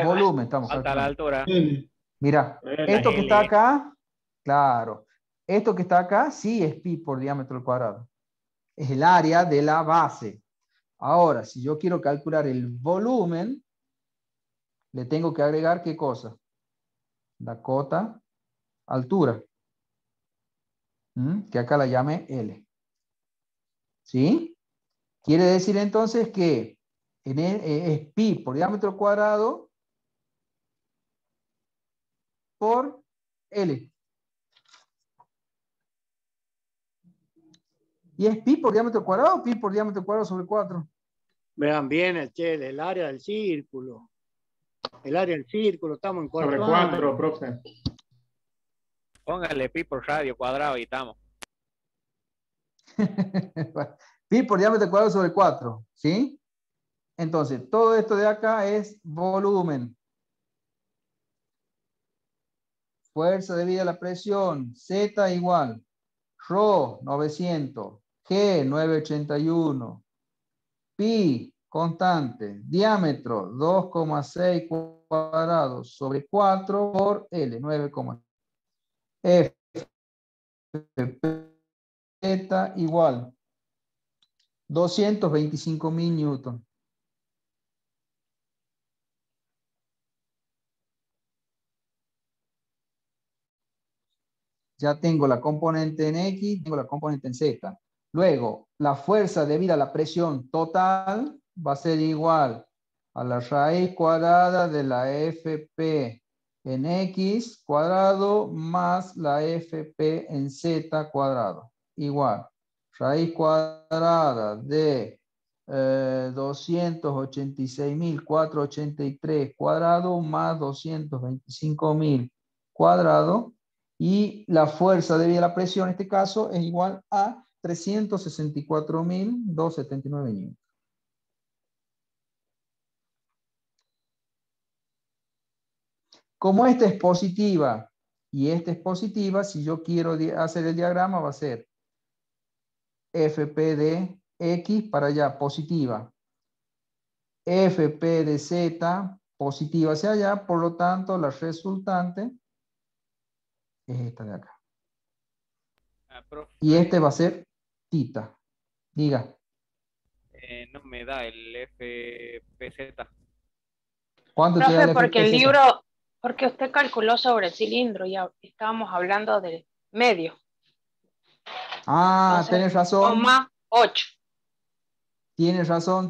Volumen, estamos Falta la calculando. altura. Mira, esto que está acá, claro, esto que está acá sí es pi por diámetro al cuadrado. Es el área de la base. Ahora, si yo quiero calcular el volumen, le tengo que agregar ¿qué cosa? La cota altura. Que acá la llame L. ¿Sí? Quiere decir entonces que es pi por diámetro cuadrado por L. ¿Y es pi por diámetro cuadrado o pi por diámetro cuadrado sobre 4? Vean bien el área del círculo. El área del círculo, estamos en cuarto Sobre 4, profe. Póngale pi por radio cuadrado y estamos. Pi por diámetro cuadrado sobre 4, ¿sí? Entonces, todo esto de acá es volumen. Fuerza debida a la presión, Z igual. Rho, 900. G, 981. Pi, constante. Diámetro, 2,6 cuadrados sobre 4 por L, 9,6. F, Z igual. 225.000 newton. Ya tengo la componente en X, tengo la componente en Z. Luego, la fuerza debida a la presión total va a ser igual a la raíz cuadrada de la FP en X cuadrado más la FP en Z cuadrado. Igual. Raíz cuadrada de 286.483 cuadrado más 225.000 cuadrado. Y la fuerza debida a la presión en este caso es igual a 364.279 newton. Como esta es positiva y esta es positiva, si yo quiero hacer el diagrama va a ser FP de X para allá, positiva. FP de Z, positiva hacia allá, por lo tanto la resultante es esta de acá. Profe, Y este va a ser tita. Diga. no me da el FPZ. ¿Cuánto te da Profe, el porque el FPZ? libro, porque usted calculó sobre el cilindro y estábamos hablando del medio. Ah, Entonces, tenés razón. 8. Tienes razón.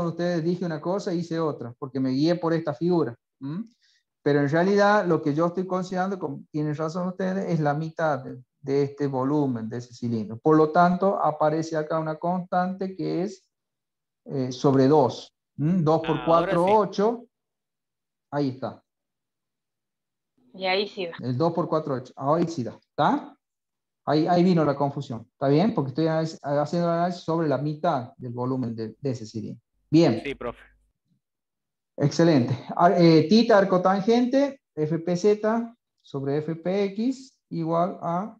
Ustedes dije una cosa y hice otra, porque me guié por esta figura. Pero en realidad lo que yo estoy considerando, como tienen razón ustedes, es la mitad de este volumen, de ese cilindro. Por lo tanto, aparece acá una constante que es sobre 2. 2 por 4, Ahora sí. 8. Ahí está. Y ahí sí da. El 2 por 4, 8. Ahí sí da. ¿Está? Ahí vino la confusión. ¿Está bien? Porque estoy haciendo el análisis sobre la mitad del volumen de ese cilindro. Bien. Sí, profe. Excelente. Tita arcotangente, FPZ sobre FPX igual a,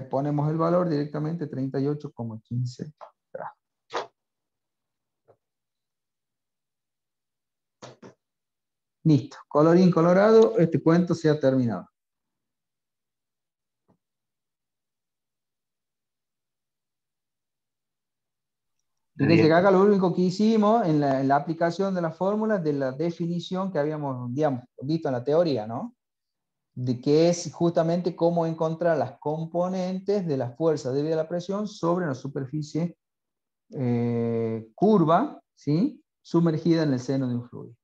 ponemos el valor directamente, 38,15 grados. Listo. Colorín colorado, este cuento se ha terminado. Fíjense que acá lo único que hicimos en la aplicación de las fórmulas, de la definición que habíamos, digamos, visto en la teoría, ¿no? De que es justamente cómo encontrar las componentes de la fuerza debido a la presión sobre una superficie curva, ¿sí? Sumergida en el seno de un fluido.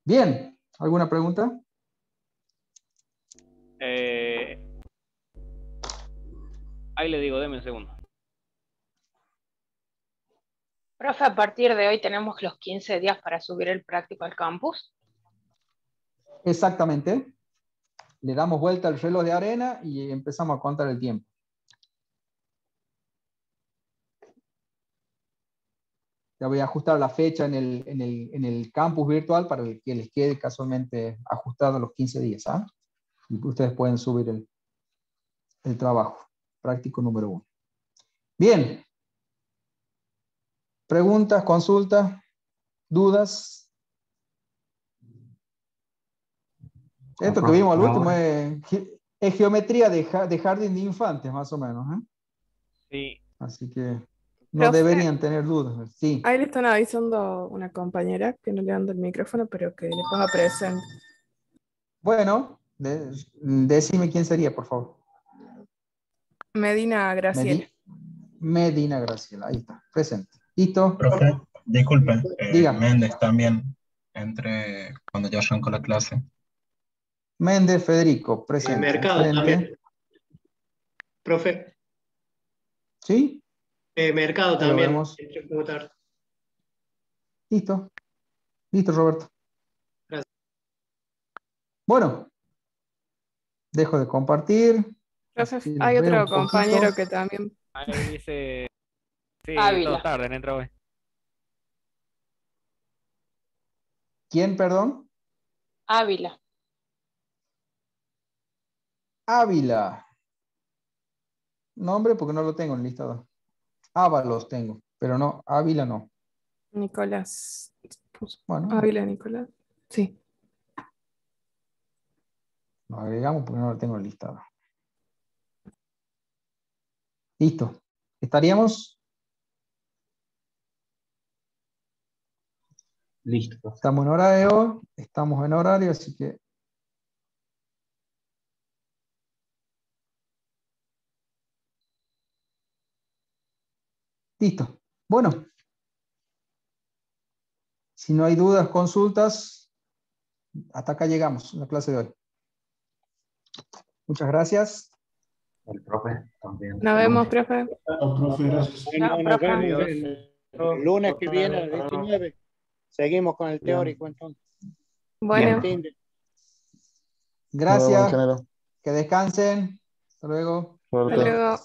Bien, ¿alguna pregunta? Ahí le digo, deme un segundo. Profe, a partir de hoy tenemos los 15 días para subir el práctico al campus. Exactamente. Le damos vuelta al reloj de arena y empezamos a contar el tiempo. Ya voy a ajustar la fecha en el campus virtual para que les quede casualmente ajustado los 15 días. ¿Ah? Y ustedes pueden subir el trabajo. Práctico número 1. Bien. ¿Preguntas, consultas, dudas? Esto que vimos al último es geometría de jardín de infantes, más o menos. Sí. Así que no Profe, deberían tener dudas. Sí. ahí le están avisando una compañera que no le anda el micrófono, pero que le ponga presente. Bueno, decime quién sería, por favor. Medina Graciela. Medina Graciela, ahí está, presente. ¿Listo? Profe, disculpe, Diga. Méndez también, entre cuando ya arrancó la clase. Méndez Federico, presente. Mercado Excelente. también. Profe. ¿Sí? Mercado Ahí lo también. vemos. Listo. Listo, Roberto. Gracias. Bueno, dejo de compartir. Profe, hay otro compañero que también. Ahí dice. Sí, Ávila. todos tarde, entra hoy. ¿Quién, perdón? Ávila. Ávila. Nombre porque no lo tengo en listado. Ábalos tengo, pero no, Ávila no. Nicolás. Bueno. Ávila Nicolás. Sí. Lo agregamos porque no lo tengo en listado. Listo. ¿Estaríamos? Listo. Estamos en horario, así que listo. Bueno, si no hay dudas, consultas, hasta acá llegamos en la clase de hoy. Muchas gracias. El profe también. Nos vemos, profe. Profe, gracias. Bueno, nos vemos el lunes que viene a las 19. Seguimos con el teórico entonces. Bueno. Gracias. Que descansen. Hasta luego. Hasta luego.